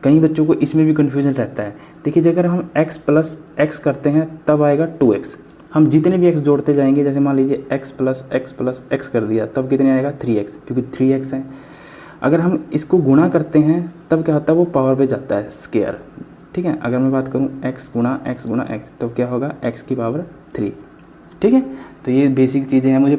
कई बच्चों को इसमें भी कन्फ्यूजन रहता है। देखिए अगर हम x + x करते हैं तब आएगा 2x, हम जितने भी x जोड़ते जाएंगे, जैसे मान लीजिए x + x + x कर दिया तब कितने आएगा 3x, क्योंकि 3x है। अगर हम इसको गुणा करते हैं तब क्या होता है, वो पावर पे जाता है, स्क्वायर, ठीक है। अगर मैं बात करूँ x गुणा x तो क्या होगा x की पावर 3, ठीक है। तो ये बेसिक चीज़ें हैं। मुझे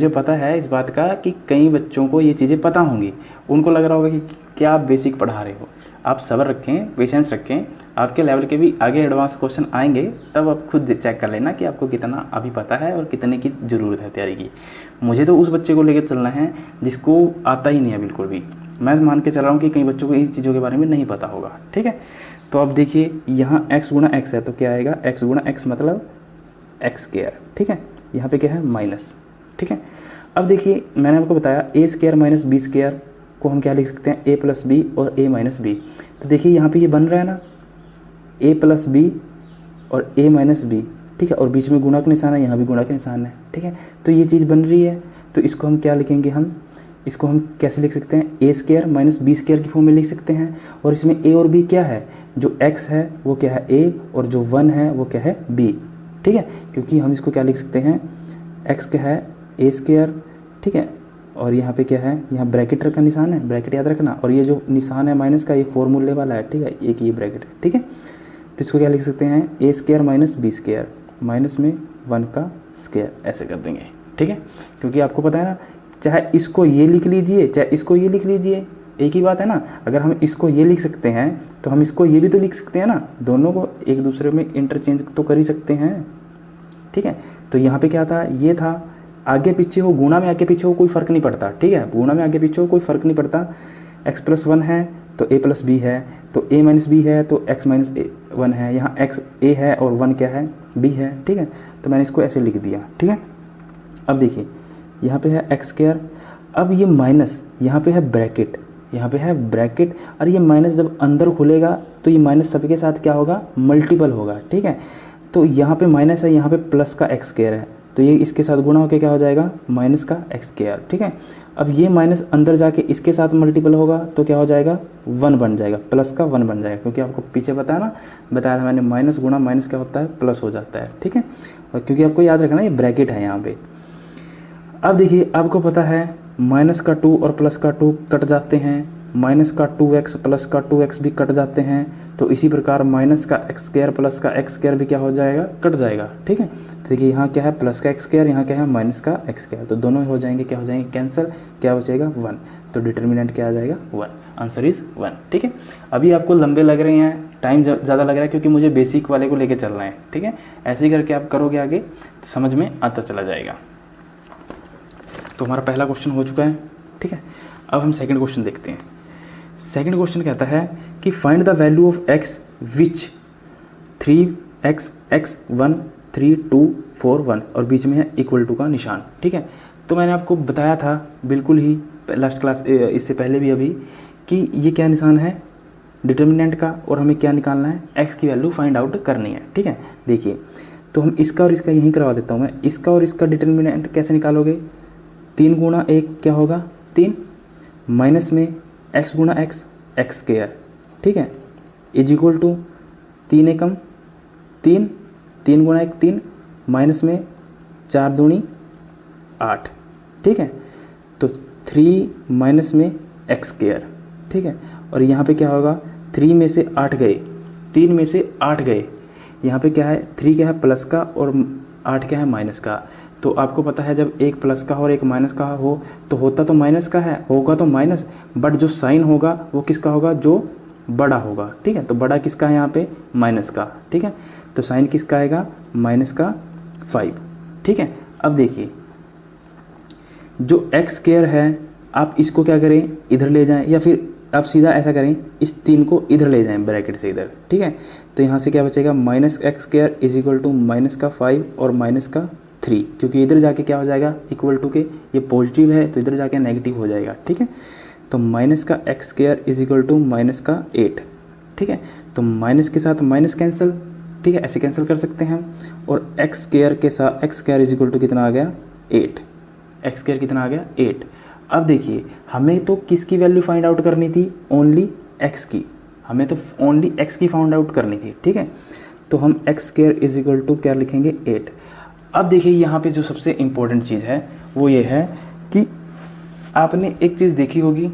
पता है इस बात का कि कई बच्चों को ये चीज़ें पता होंगी, उनको लग रहा होगा कि क्या आप बेसिक पढ़ा रहे हो। आप सब्र रखें, पेशेंस रखें, आपके लेवल के भी आगे एडवांस क्वेश्चन आएंगे, तब आप खुद चेक कर लेना कि आपको कितना अभी पता है और कितने की ज़रूरत है तैयारी की। मुझे तो उस बच्चे को लेकर चलना है जिसको आता ही नहीं है बिल्कुल भी। मैं मान के चल रहा हूँ कि कई बच्चों को इन चीज़ों के बारे में नहीं पता होगा, ठीक है। तो अब देखिए यहाँ x गुणा x है तो क्या आएगा, x गुणा x मतलब एक्स स्क्वायर, ठीक है। यहाँ पे क्या है माइनस, ठीक है। अब देखिए मैंने आपको बताया ए स्क्वायर माइनस बी स्क्वायर को हम क्या लिख सकते हैं, ए प्लस बी और ए माइनस बी। तो देखिए यहाँ पे ये बन रहा है ना, ए प्लस बी और ए माइनस बी, ठीक है, और बीच में गुणा का निशान है, यहाँ भी गुणा का निशान है, ठीक है। तो ये चीज़ बन रही है, तो इसको हम क्या लिखेंगे, हम इसको हम कैसे लिख सकते हैं, A square minus B square की फॉर्म में लिख सकते हैं। और इसमें ए और बी क्या है, जो एक्स है वो क्या है ए, और जो 1 है वो क्या है बी, ठीक है। क्योंकि हम इसको क्या लिख सकते हैं, एक्स क्या है ए स्क्वायर, ठीक है, और यहाँ पे क्या है, यहाँ ब्रैकेट का निशान है, ब्रैकेट याद रखना, और ये जो निशान है माइनस का ये फॉर्मूले वाला है, ठीक है, एक ये ब्रैकेट है, ठीक है। तो इसको क्या लिख सकते हैं, A square minus B square minus में 1 का स्क्वायर, ऐसे कर देंगे, ठीक है। क्योंकि आपको पता है ना, चाहे इसको ये लिख लीजिए चाहे इसको ये लिख लीजिए, एक ही बात है ना। अगर हम इसको ये लिख सकते हैं तो हम इसको ये भी तो लिख सकते हैं ना, दोनों को एक दूसरे में इंटरचेंज तो कर ही सकते हैं, ठीक है। तो यहाँ पे क्या था, ये था, आगे पीछे हो, गुणा में आगे पीछे हो कोई फ़र्क नहीं पड़ता, ठीक है, गुणा में आगे पीछे हो कोई फ़र्क नहीं पड़ता। एक्स प्लस 1 है तो ए प्लस बी है, तो ए माइनस बी है तो एक्स माइनस 1 है, यहाँ एक्स ए है और 1 क्या है बी है, ठीक है। तो मैंने इसको ऐसे लिख दिया, ठीक है। अब देखिए यहाँ पे है एक्स स्क्वायर, अब ये माइनस यहाँ पे है ब्रैकेट, यहाँ पे है ब्रैकेट, और ये माइनस जब अंदर खुलेगा तो ये माइनस सबके साथ क्या होगा, मल्टीपल होगा, ठीक है। तो यहाँ पे माइनस है, यहाँ पे प्लस का एक्स स्क्वायर है, तो ये इसके साथ गुणा होकर क्या हो जाएगा, माइनस का एक्स स्क्वायर, ठीक है। अब ये माइनस अंदर जाके इसके साथ मल्टीपल होगा तो क्या हो जाएगा, 1 बन जाएगा, प्लस का 1 बन जाएगा, क्योंकि आपको पीछे बताया था मैंने, माइनस गुणा माइनस क्या होता है, प्लस हो जाता है, ठीक है। और क्योंकि आपको याद रखना ये ब्रैकेट है यहाँ पे। अब देखिए आपको पता है माइनस का 2 और प्लस का 2 कट जाते हैं, माइनस का 2x प्लस का 2x भी कट जाते हैं, तो इसी प्रकार माइनस का एक्स स्क्वायर प्लस का एक्स स्क्वायर भी क्या हो जाएगा, कट जाएगा, ठीक है। तो देखिए यहाँ क्या है प्लस का एक्स स्क्वायर, यहाँ क्या है माइनस का एक्स स्क्वायर, तो दोनों हो जाएंगे, क्या हो जाएंगे कैंसिल, क्या बचेगा 1, तो डिटर्मिनेंट क्या आ जाएगा 1, आंसर इज़ 1, ठीक है। अभी आपको लंबे लग रहे हैं, टाइम ज़्यादा लग रहा है क्योंकि मुझे बेसिक वाले को लेकर चलना है, ठीक है। ऐसे ही करके आप करोगे आगे तो समझ में आता चला जाएगा। तो हमारा पहला क्वेश्चन हो चुका है, ठीक है। अब हम सेकंड क्वेश्चन देखते हैं। सेकंड क्वेश्चन कहता है कि find the value of x which 3x x 1 3 2 4 1 और बीच में है इक्वल टू का निशान, ठीक है। तो मैंने आपको बताया था बिल्कुल ही लास्ट क्लास, इससे पहले भी अभी, कि ये क्या निशान है डिटर्मिनेंट का, और हमें क्या निकालना है, x की वैल्यू फाइंड आउट करनी है, ठीक है। देखिए तो हम इसका और इसका यहीं करवा देता हूँ मैं, इसका और इसका डिटर्मिनेंट कैसे निकालोगे, 3 गुणा 1 क्या होगा 3, माइनस में x गुणा x एक्स स्क्वायर, ठीक है, इज इक्वल टू 3 एकम 3, 3 गुणा 1 3, माइनस में 4 दूनी 8, ठीक है। तो 3 माइनस में एक्स स्क्वायर, ठीक है, और यहाँ पे क्या होगा, 3 में से 8 गए, 3 में से 8 गए, यहाँ पे क्या है 3 क्या है प्लस का और 8 क्या है माइनस का। तो आपको पता है जब एक प्लस का और एक माइनस का हो तो होता तो माइनस का है, होगा तो माइनस, बट जो साइन होगा वो किसका होगा, जो बड़ा होगा, ठीक है। तो बड़ा किसका है यहाँ पे, माइनस का, ठीक है। तो साइन किसका आएगा, माइनस का 5, ठीक है। अब देखिए जो एक्स स्क्वायर है आप इसको क्या करें, इधर ले जाएं, या फिर आप सीधा ऐसा करें, इस 3 को इधर ले जाएं ब्रैकेट से इधर, ठीक है। तो यहाँ से क्या बचेगा, minus x square is equal to minus का 5 और माइनस का 3, क्योंकि इधर जाके क्या हो जाएगा इक्वल टू के, ये पॉजिटिव है तो इधर जाके नेगेटिव हो जाएगा, ठीक है। तो माइनस का x square is equal to minus का 8, ठीक है। तो माइनस के साथ माइनस कैंसिल, ठीक है, ऐसे कैंसिल कर सकते हैं। और एक्स स्क्वायर के साथ x square is equal to कितना आ गया 8, एक्स स्क्वायर कितना आ गया 8। अब देखिए हमें तो किसकी वैल्यू फाइंड आउट करनी थी, ओनली एक्स की, हमें तो ओनली एक्स की फाइंड आउट करनी थी, ठीक है। तो हम x square is equal to क्या लिखेंगे 8। अब देखिए यहाँ पे जो सबसे इम्पोर्टेंट चीज़ है वो ये है कि आपने एक चीज़ देखी होगी,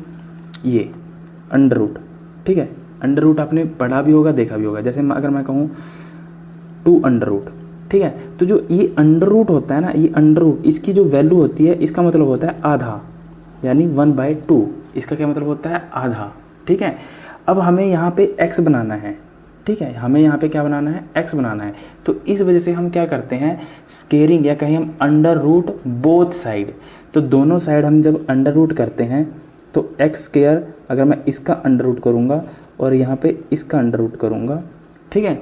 ये अंडर रूट, ठीक है। अंडर रूट आपने पढ़ा भी होगा, देखा भी होगा। जैसे अगर मैं कहूँ 2 अंडर रूट, ठीक है, तो जो ये अंडर रूट होता है ना, ये अंडर रूट इसकी जो वैल्यू होती है इसका मतलब होता है आधा, यानी 1/2, इसका क्या मतलब होता है आधा, ठीक है। अब हमें यहाँ पे x बनाना है, ठीक है, हमें यहाँ पे क्या बनाना है, x बनाना है। तो इस वजह से हम क्या करते हैं, स्केयरिंग या कहीं हम अंडर रूट बोथ साइड, तो दोनों साइड हम जब अंडर रूट करते हैं तो एक्स स्क्वायर अगर मैं इसका अंडर रूट करूँगा और यहाँ पे इसका अंडर रूट करूँगा, ठीक है,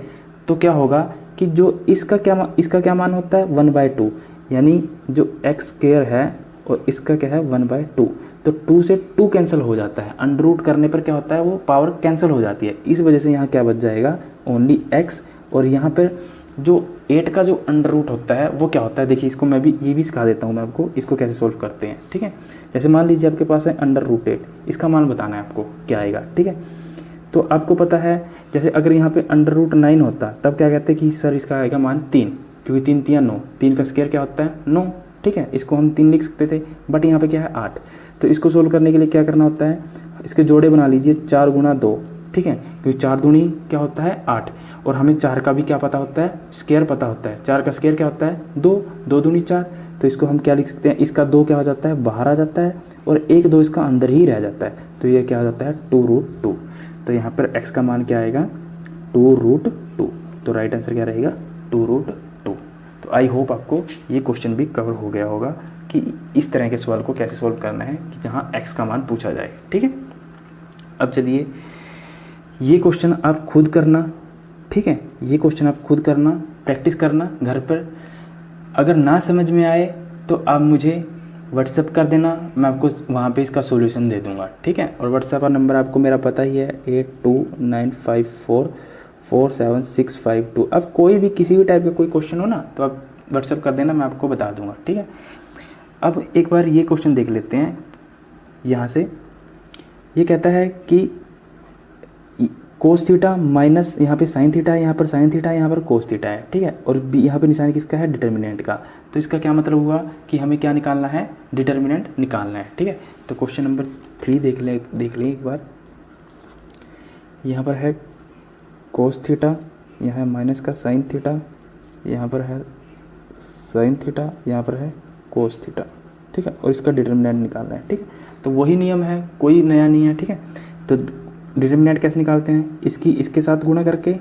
तो क्या होगा कि जो इसका क्या मान होता है 1/2, यानी जो एक्स स्क्वायर है और इसका क्या है 1/2, तो 2 से 2 कैंसिल हो जाता है। अंडर रूट करने पर क्या होता है, वो पावर कैंसिल हो जाती है। इस वजह से यहाँ क्या बच जाएगा, ओनली एक्स। और यहाँ पर जो 8 का जो अंडर रूट होता है वो क्या होता है, देखिए इसको मैं भी ये भी सिखा देता हूँ मैं आपको, इसको कैसे सोल्व करते हैं। ठीक है, जैसे मान लीजिए आपके पास है √8, इसका मान बताना है आपको क्या आएगा। ठीक है, तो आपको पता है जैसे अगर यहाँ पे √9 होता तब क्या कहते हैं कि सर इसका आएगा मान 3, क्योंकि 3 3 9, 3 का स्क्वायर क्या होता है 9। ठीक है, इसको हम 3 लिख सकते थे, बट यहाँ पे क्या है 8। तो इसको सोल्व करने के लिए क्या करना होता है, इसके जोड़े बना लीजिए 4 गुणा 2। ठीक है, क्योंकि 4 दूनी क्या होता है 8, और हमें 4 का भी क्या पता होता है, स्क्वायर पता होता है। 4 का स्क्वायर क्या होता है 2, 2 दूनी 4। तो इसको हम क्या लिख सकते हैं, इसका 2 क्या हो जाता है बाहर आ जाता है, और 1 2 इसका अंदर ही रह जाता है, तो ये क्या हो जाता है 2√2। तो यहाँ पर x का मान क्या आएगा 2√2। तो राइट आंसर क्या रहेगा 2√2। तो आई होप आपको ये क्वेश्चन भी कवर हो गया होगा कि इस तरह के सवाल को कैसे सोल्व करना है कि जहाँ x का मान पूछा जाए। ठीक है, अब चलिए ये क्वेश्चन आप खुद करना। ठीक है, ये क्वेश्चन आप खुद करना, प्रैक्टिस करना घर पर। अगर ना समझ में आए तो आप मुझे व्हाट्सएप कर देना, मैं आपको वहाँ पे इसका सॉल्यूशन दे दूँगा। ठीक है, और व्हाट्सएप का नंबर आपको मेरा पता ही है 8295447652। अब कोई भी किसी भी टाइप का कोई क्वेश्चन हो ना तो आप व्हाट्सएप कर देना, मैं आपको बता दूँगा। ठीक है, अब एक बार ये क्वेश्चन देख लेते हैं। यहाँ से ये कहता है कि कोस थीटा माइनस यहाँ पे साइन थीटा है, यहाँ पर साइन थीटा है, यहाँ पर कोस थीटा है। ठीक है, और यहाँ पे निशान किसका है डिटर्मिनेंट का। तो इसका क्या मतलब हुआ कि हमें क्या निकालना है, डिटर्मिनेंट निकालना है। ठीक है, तो क्वेश्चन नंबर 3 देख लें एक बार। यहाँ पर है कोस थीटा, यहाँ है माइनस का साइन थीटा, यहाँ पर है साइन थीटा, यहाँ पर है कोस थीटा। ठीक है, और इसका डिटर्मिनेंट निकालना है। ठीक है, तो वही नियम है, कोई नया नहीं है। ठीक है, तो डिटर्मिनेंट कैसे निकालते हैं, इसके साथ गुणा करके,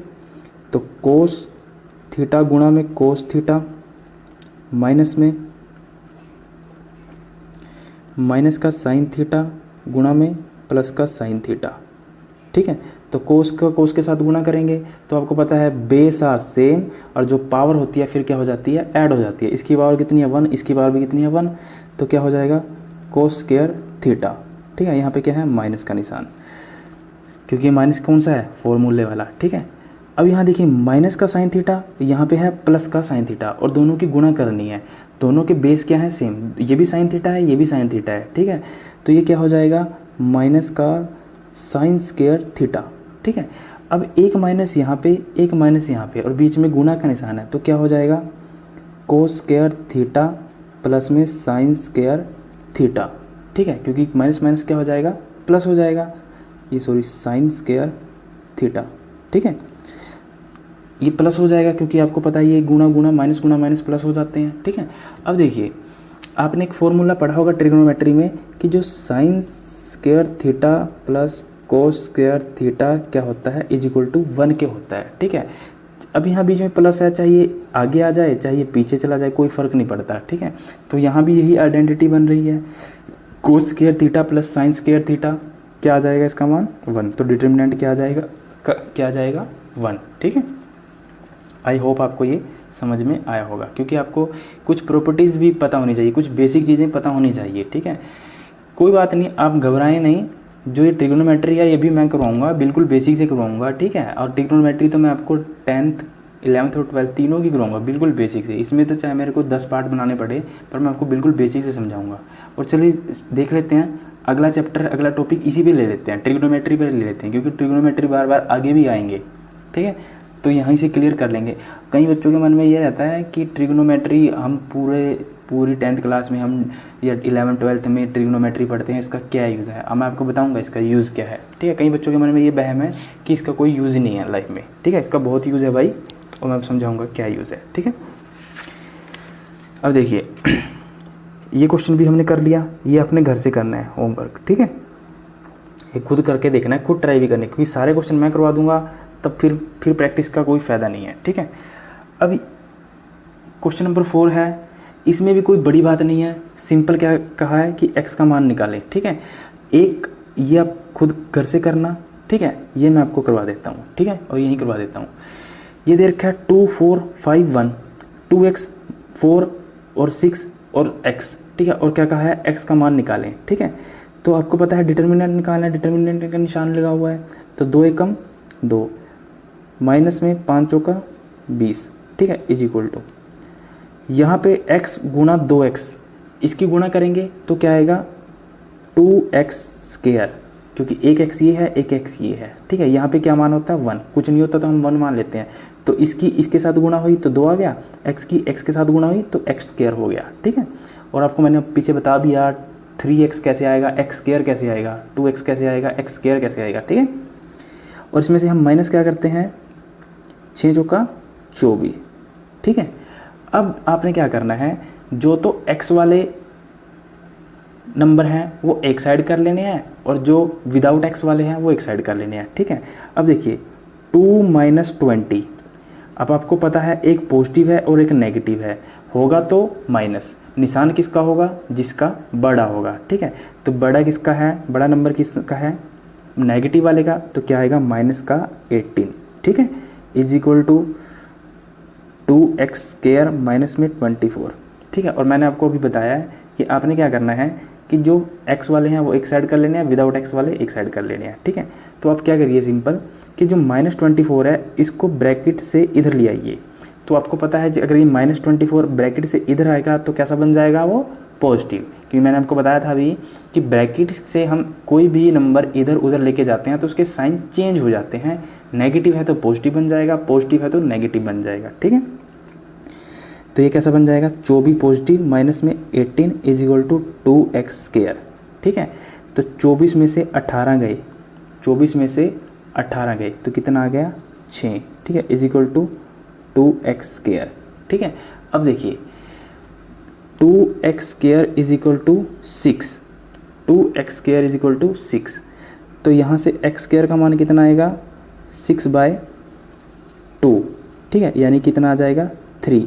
तो कोस थीटा गुणा में कोस थीटा माइनस में माइनस का साइन थीटा गुणा में प्लस का साइन थीटा। ठीक है, तो कोस के साथ गुणा करेंगे तो आपको पता है बेस आर सेम, और जो पावर होती है फिर क्या हो जाती है ऐड हो जाती है। इसकी पावर कितनी है 1, इसकी पावर भी कितनी है 1, तो क्या हो जाएगा कोस स्क्वायर थीटा। ठीक है, यहाँ पे क्या है माइनस का निशान, क्योंकि माइनस कौन सा है फॉर्मूले वाला। ठीक है, अब यहाँ देखिए माइनस का साइन थीटा, यहाँ पे है प्लस का साइन थीटा, और दोनों की गुणा करनी है। दोनों के बेस क्या है सेम, ये भी साइन थीटा है, ये भी साइन थीटा है। ठीक है, तो ये क्या हो जाएगा माइनस का साइन स्क्वायर थीटा। ठीक है, अब एक माइनस यहाँ पे, एक माइनस यहाँ पे, और बीच में गुणा का निशान है, तो क्या हो जाएगा कोस स्क्वायर थीटा प्लस में साइन स्क्वायर थीटा। ठीक है, क्योंकि माइनस माइनस क्या हो जाएगा प्लस हो जाएगा, ये सॉरी साइन स्क्वायर थीटा। ठीक है, ये प्लस हो जाएगा क्योंकि आपको पता है ये गुणा माइनस प्लस हो जाते हैं। ठीक है, अब देखिए आपने एक फॉर्मूला पढ़ा होगा ट्रिग्नोमेट्री में कि जो sine square theta plus cos square theta क्या होता है =1 के होता है। ठीक है, अब यहाँ बीच में प्लस है, चाहिए आगे आ जाए चाहिए पीछे चला जाए, कोई फ़र्क नहीं पड़ता। ठीक है, तो यहाँ भी यही आइडेंटिटी बन रही है, cos square theta plus sine square theta क्या आ जाएगा इसका मान 1, तो डिटर्मिनेंट क्या आ जाएगा 1। ठीक है, आई होप आपको ये समझ में आया होगा, क्योंकि आपको कुछ प्रॉपर्टीज़ भी पता होनी चाहिए, कुछ बेसिक चीज़ें पता होनी चाहिए। ठीक है, कोई बात नहीं, आप घबराएं नहीं, जो ये ट्रिग्नोमेट्री है ये भी मैं करवाऊँगा, बिल्कुल बेसिक से करवाऊँगा। ठीक है, और ट्रिग्नोमेट्री तो मैं आपको 10th 11th और 12th तीनों की करवाऊँगा बिल्कुल बेसिक से। इसमें तो चाहे मेरे को 10 पार्ट बनाने पड़े, पर मैं आपको बिल्कुल बेसिक से समझाऊँगा। और चलिए देख लेते हैं अगला चैप्टर, अगला टॉपिक इसी पे ले लेते हैं, ट्रिग्नोमेट्री पे ले लेते हैं, क्योंकि ट्रिग्नोमेट्री बार बार आगे भी आएंगे। ठीक है, तो यहीं से क्लियर कर लेंगे। कई बच्चों के मन में ये रहता है कि ट्रिग्नोमेट्री हम पूरी 10th क्लास में हम या 11th 12th में ट्रिग्नोमेट्री पढ़ते हैं, इसका क्या यूज़ है। अब मैं आपको बताऊंगा इसका यूज़ क्या है। ठीक है, कई बच्चों के मन में ये बहम है कि इसका कोई यूज़ ही नहीं है लाइफ में। ठीक है, इसका बहुत यूज़ है भाई, और मैं समझाऊँगा क्या यूज़ है। ठीक है, अब देखिए ये क्वेश्चन भी हमने कर लिया, ये अपने घर से करना है होमवर्क। ठीक है, ये खुद करके देखना है, खुद ट्राई भी करना है, क्योंकि सारे क्वेश्चन मैं करवा दूंगा, तब फिर प्रैक्टिस का कोई फ़ायदा नहीं है। ठीक है, अब क्वेश्चन नंबर 4 है, इसमें भी कोई बड़ी बात नहीं है, सिंपल क्या कहा है कि x का मान निकालें। ठीक है, एक ये आप खुद घर से करना। ठीक है, ये मैं आपको करवा देता हूँ। ठीक है, और यहीं करवा देता हूँ। ये दे रखा है 2 4 5 1, 2x 4 और 6 और x, ठीक है। और क्या कहा है, x का मान निकालें, ठीक है। तो आपको पता है डिटर्मिनेंट निकालना है, डिटर्मिनेंट का निशान लगा हुआ है, तो 2 एकम 2 माइनस में 5 चौका 20, ठीक है, इज इक्वल टू यहाँ पे x गुणा 2x, इसकी गुणा करेंगे तो क्या आएगा 2x स्क्वायर, क्योंकि एक x ये है एक x ये है, ठीक है। यहाँ पे क्या मान होता है 1, कुछ नहीं होता तो हम 1 मान लेते हैं। तो इसकी इसके साथ गुणा हुई तो 2 आ गया, x की x के साथ गुणा हुई तो x स्क्वायर हो गया, ठीक है। और आपको मैंने पीछे बता दिया 3x कैसे आएगा, x स्क्वायर कैसे आएगा, 2x कैसे आएगा, x स्क्वायर कैसे आएगा, ठीक है। और इसमें से हम माइनस क्या करते हैं, 6 चौका 24, ठीक है। अब आपने क्या करना है, जो तो x वाले नंबर हैं वो एक साइड कर लेने हैं और जो विदाउट x वाले हैं वो एक साइड कर लेने हैं, ठीक है। अब देखिए 2 माइनस 20, अब आपको पता है एक पॉजिटिव है और एक नेगेटिव है, होगा तो माइनस, निशान किसका होगा, जिसका बड़ा होगा, ठीक है। तो बड़ा किसका है, बड़ा नंबर किसका है, नेगेटिव वाले का, तो क्या आएगा माइनस का 18, ठीक है, is equal to 2x square minus में 24, ठीक है। और मैंने आपको अभी बताया है कि आपने क्या करना है कि जो x वाले हैं वो एक साइड कर लेने हैं, विदाउट x वाले एक साइड कर लेने हैं, ठीक है। तो आप क्या करिए सिंपल कि जो -24 है इसको ब्रैकेट से इधर ले आइए। तो आपको पता है अगर ये -24 ब्रैकेट से इधर आएगा तो कैसा बन जाएगा, वो पॉजिटिव, क्योंकि मैंने आपको बताया था अभी कि ब्रैकेट से हम कोई भी नंबर इधर उधर लेके जाते हैं तो उसके साइन चेंज हो जाते हैं, नेगेटिव है तो पॉजिटिव बन जाएगा, पॉजिटिव है तो नेगेटिव बन जाएगा, ठीक है। तो ये कैसा बन जाएगा, 24 पॉजिटिव माइनस में 18 is equal to 2x square, ठीक है। तो 24 में से 18 गए, 24 में से 18 गए तो कितना आ गया 6, ठीक है, is equal to 2x square, ठीक है। अब देखिए 2x square is equal to 6, 2x square is equal to 6, तो यहाँ से x स्क्वायर का मान कितना आएगा 6/2, ठीक है, यानी कितना आ जाएगा 3।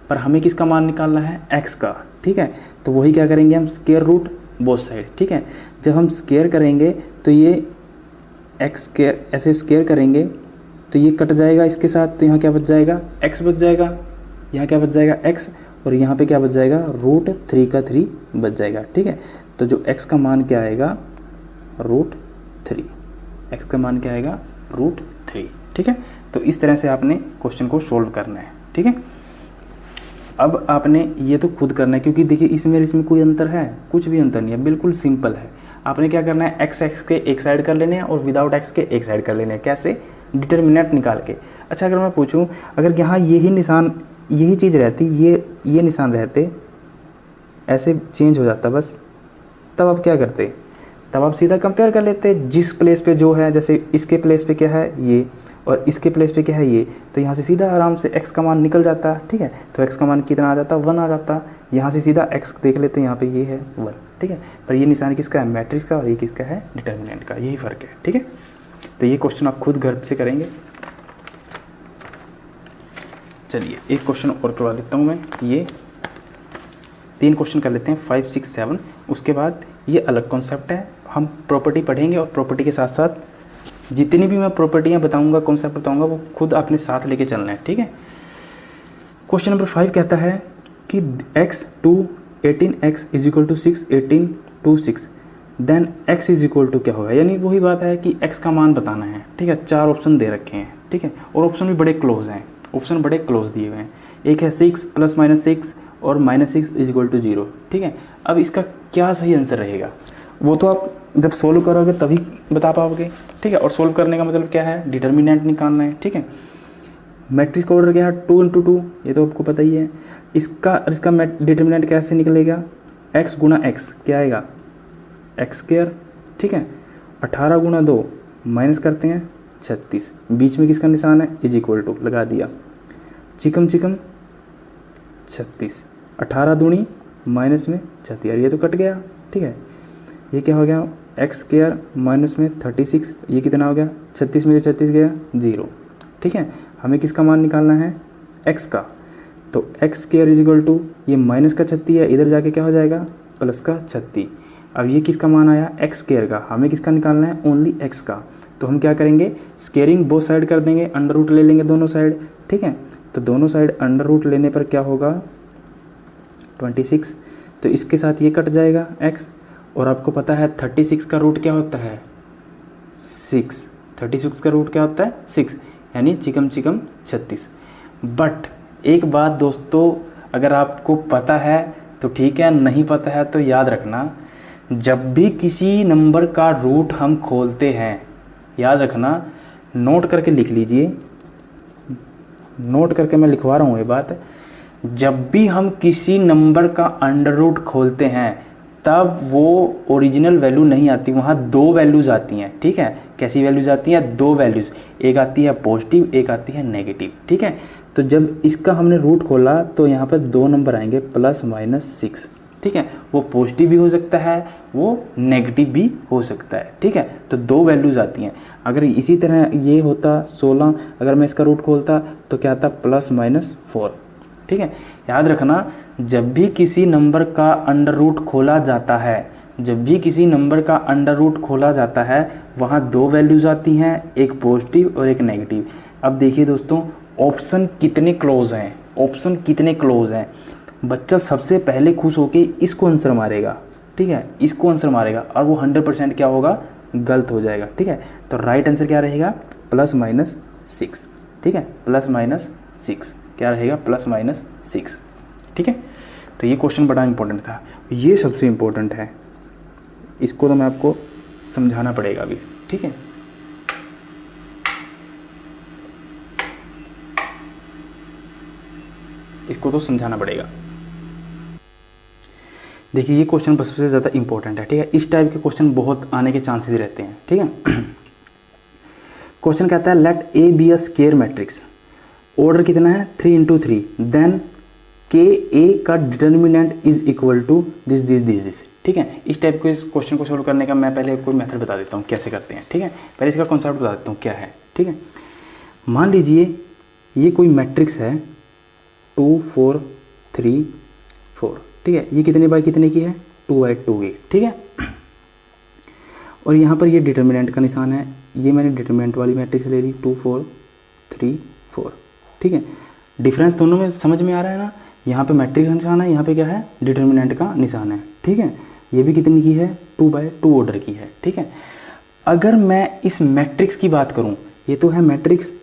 पर हमें किसका मान निकालना है, x का, ठीक है। तो वही क्या करेंगे हम, स्क्वायर रूट बोथ साइड, ठीक है। जब हम स्क्वायर करेंगे तो ये x स्क्वायर ऐसे स्क्वायर करेंगे तो ये कट जाएगा इसके साथ, तो यहाँ क्या बच जाएगा x बच जाएगा, यहाँ क्या बच जाएगा x, और यहाँ पे क्या बच जाएगा √3 का 3 बच जाएगा, ठीक है। तो जो x का मान क्या आएगा √3, x का मान क्या आएगा √3, ठीक है। तो इस तरह से आपने क्वेश्चन को सोल्व करना है, ठीक है। अब आपने ये तो खुद करना है, क्योंकि देखिए इसमें कोई अंतर है, कुछ भी अंतर नहीं है, बिल्कुल सिंपल है। आपने क्या करना है, x के एक साइड कर लेने हैं और विदाउट x के एक साइड कर लेने हैं, कैसे, डिटर्मिनेंट निकाल के। अच्छा अगर मैं पूछूं, अगर यहाँ यही निशान यही चीज़ रहती, ये निशान रहते, ऐसे चेंज हो जाता बस, तब आप क्या करते, तब आप सीधा कंपेयर कर लेते, जिस प्लेस पे जो है, जैसे इसके प्लेस पे क्या है ये और इसके प्लेस पे क्या है ये, तो यहाँ से सीधा आराम से x का मान निकल जाता, ठीक है। तो x का मान कितना आ जाता, 1 आ जाता, यहाँ से सीधा x देख लेते हैं, यहाँ पे ये है 1, ठीक है। पर ये निशान किसका है, मैट्रिक्स का, और ये किसका है, डिटर्मिनेंट का, यही फ़र्क है, ठीक है। तो ये क्वेश्चन आप खुद घर से करेंगे। चलिए एक क्वेश्चन और करवा देता हूँ मैं, ये 3 क्वेश्चन कर लेते हैं, 5 6 7, उसके बाद ये अलग कॉन्सेप्ट है, हम प्रॉपर्टी पढ़ेंगे और प्रॉपर्टी के साथ साथ जितनी भी मैं प्रॉपर्टियाँ बताऊंगा, कॉन्सेप्ट बताऊंगा, वो खुद अपने साथ लेके चलना है, ठीक है। क्वेश्चन नंबर 5 कहता है कि x 2 18x is equal to 6 18 2 6, then x is equal to क्या होगा, यानी वही बात है कि x का मान बताना है, ठीक है। 4 ऑप्शन दे रखे हैं, ठीक है, और ऑप्शन भी बड़े क्लोज हैं, ऑप्शन बड़े क्लोज दिए हुए हैं। एक है 6 + -6 और -6 इज इक्वल टू 0, ठीक है। अब इसका क्या सही आंसर रहेगा, वो तो आप जब सोल्व करोगे तभी बता पाओगे, ठीक है। और सोल्व करने का मतलब क्या है, डिटर्मिनेंट निकालना है, ठीक है। मैट्रिक्स का ऑर्डर क्या है 2 × 2, ये तो आपको पता ही है। इसका डिटर्मिनेंट कैसे निकलेगा, x गुणा x क्या आएगा x स्क्वायर, ठीक है। 18 × 2 माइनस करते हैं 36, बीच में किसका निशान है, इज इक्वल टू लगा दिया, चिकम चिकम 36, 18 दूनी माइनस में 36, यार ये तो कट गया, ठीक है। ये क्या हो गया, x स्क्वायर माइनस में 36, ये कितना हो गया 36 में से 36 गया 0, ठीक है। हमें किसका मान निकालना है, x का, तो x square is equal to ये माइनस का 36 है, इधर जाके क्या हो जाएगा प्लस का 36। अब ये किसका मान आया, x स्क्वायर का, हमें किसका निकालना है, ओनली x का, तो हम क्या करेंगे, स्केयरिंग बोथ साइड कर देंगे, अंडर रूट ले लेंगे दोनों साइड, ठीक है। तो दोनों साइड अंडर रूट लेने पर क्या होगा 26, तो इसके साथ ये कट जाएगा x, और आपको पता है 36 का रूट क्या होता है 6, 36 का रूट क्या होता है 6, यानी चिकम 36। बट एक बात दोस्तों, अगर आपको पता है तो ठीक है, नहीं पता है तो याद रखना, जब भी किसी नंबर का रूट हम खोलते हैं, याद रखना, नोट करके लिख लीजिए, नोट करके मैं लिखवा रहा हूँ ये बात, जब भी हम किसी नंबर का अंडर रूट खोलते हैं तब वो ओरिजिनल वैल्यू नहीं आती, वहाँ दो वैल्यूज़ आती हैं, ठीक है। कैसी वैल्यूज़ आती हैं, दो वैल्यूज़, एक आती है पॉजिटिव, एक आती है नेगेटिव, ठीक है। तो जब इसका हमने रूट खोला तो यहाँ पर दो नंबर आएंगे +-6, ठीक है। वो पॉजिटिव भी हो सकता है, वो नेगेटिव भी हो सकता है, ठीक है। तो दो वैल्यूज़ आती हैं। अगर इसी तरह ये होता 16, अगर मैं इसका रूट खोलता तो क्या आता +-4, ठीक है। याद रखना, जब भी किसी नंबर का अंडर रूट खोला जाता है, जब भी किसी नंबर का अंडर रूट खोला जाता है, वहाँ दो वैल्यूज़ आती हैं, एक पॉजिटिव और एक नेगेटिव। अब देखिए दोस्तों, ऑप्शन कितने क्लोज हैं, ऑप्शन कितने क्लोज हैं। बच्चा सबसे पहले खुश होके इसको आंसर मारेगा, ठीक है, इसको आंसर मारेगा, और वो 100% क्या होगा, गलत हो जाएगा, ठीक है। तो राइट आंसर क्या रहेगा +-6, ठीक है, +-6 क्या रहेगा, +-6, ठीक है। तो ये क्वेश्चन बड़ा इंपॉर्टेंट था, ये सबसे इम्पोर्टेंट है, इसको तो मैं आपको समझाना पड़ेगा अभी, ठीक है। इसको तो समझाना पड़ेगा। देखिए ये क्वेश्चन सबसे ज़्यादा इंपॉर्टेंट है, ठीक है। इस टाइप के क्वेश्चन बहुत आने के चांसेस रहते हैं, ठीक है। क्वेश्चन कहता है let A be a square matrix, order कितना है 3 × 3, देन के ए का determinant is equal to this, ठीक है। इस टाइप के क्वेश्चन को सोल्व करने का मैं पहले कोई मेथड बता देता हूँ कैसे करते हैं, ठीक है। पहले इसका कॉन्सेप्ट बता देता हूँ क्या है, ठीक है। मान लीजिए ये कोई मैट्रिक्स है 2 4 3 4, ठीक है। ये कितने बाय कितने की है, 2/2 की, ठीक है। और यहाँ पर ये डिटर्मिनेंट का निशान है, ये मैंने डिटर्मिनेंट वाली मैट्रिक्स ले ली 2 4 3 4, ठीक है। डिफरेंस दोनों में समझ में आ रहा है ना, यहाँ पे मैट्रिक्स का निशान है, यहाँ पे क्या है, डिटर्मिनेंट का निशान है, ठीक है। ये भी कितनी की है, 2/2 ऑर्डर की है, ठीक है। अगर मैं इस मैट्रिक्स की बात करूँ, ये तो है मैट्रिक्स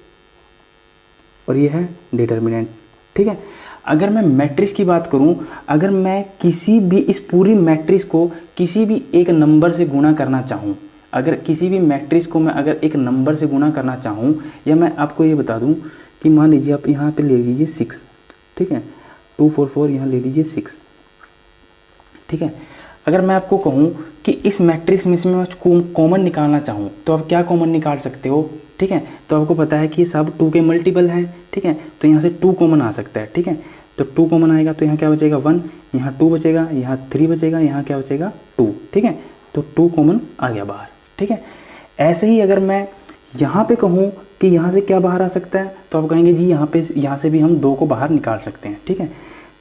और ये है डिटर्मिनेंट, ठीक है। अगर मैं मैट्रिक्स की बात करूं, अगर मैं किसी भी इस पूरी मैट्रिक्स को किसी भी एक नंबर से गुणा करना चाहूं, अगर किसी भी मैट्रिक्स को मैं अगर एक नंबर से गुणा करना चाहूं, या मैं आपको ये बता दूं कि मान लीजिए आप यहाँ पे ले लीजिए 6, ठीक है, 2 4 4 यहाँ ले लीजिए 6, ठीक है। अगर मैं आपको कहूँ कि इस मैट्रिक्स में से मैं कॉमन निकालना चाहूँ तो आप क्या कॉमन निकाल सकते हो, ठीक है। तो आपको पता है कि ये सब 2 के मल्टीपल हैं, ठीक है। तो यहाँ से 2 कॉमन आ सकता है, ठीक है। तो 2 कॉमन आएगा तो यहाँ क्या बचेगा 1, यहाँ 2 बचेगा, यहाँ 3 बचेगा, यहाँ क्या बचेगा 2, ठीक है। तो 2 कॉमन आ गया बाहर, ठीक है। ऐसे ही अगर मैं यहाँ पे कहूँ कि यहाँ से क्या बाहर आ सकता है, तो आप कहेंगे जी यहाँ से भी हम 2 को बाहर निकाल सकते हैं, ठीक है।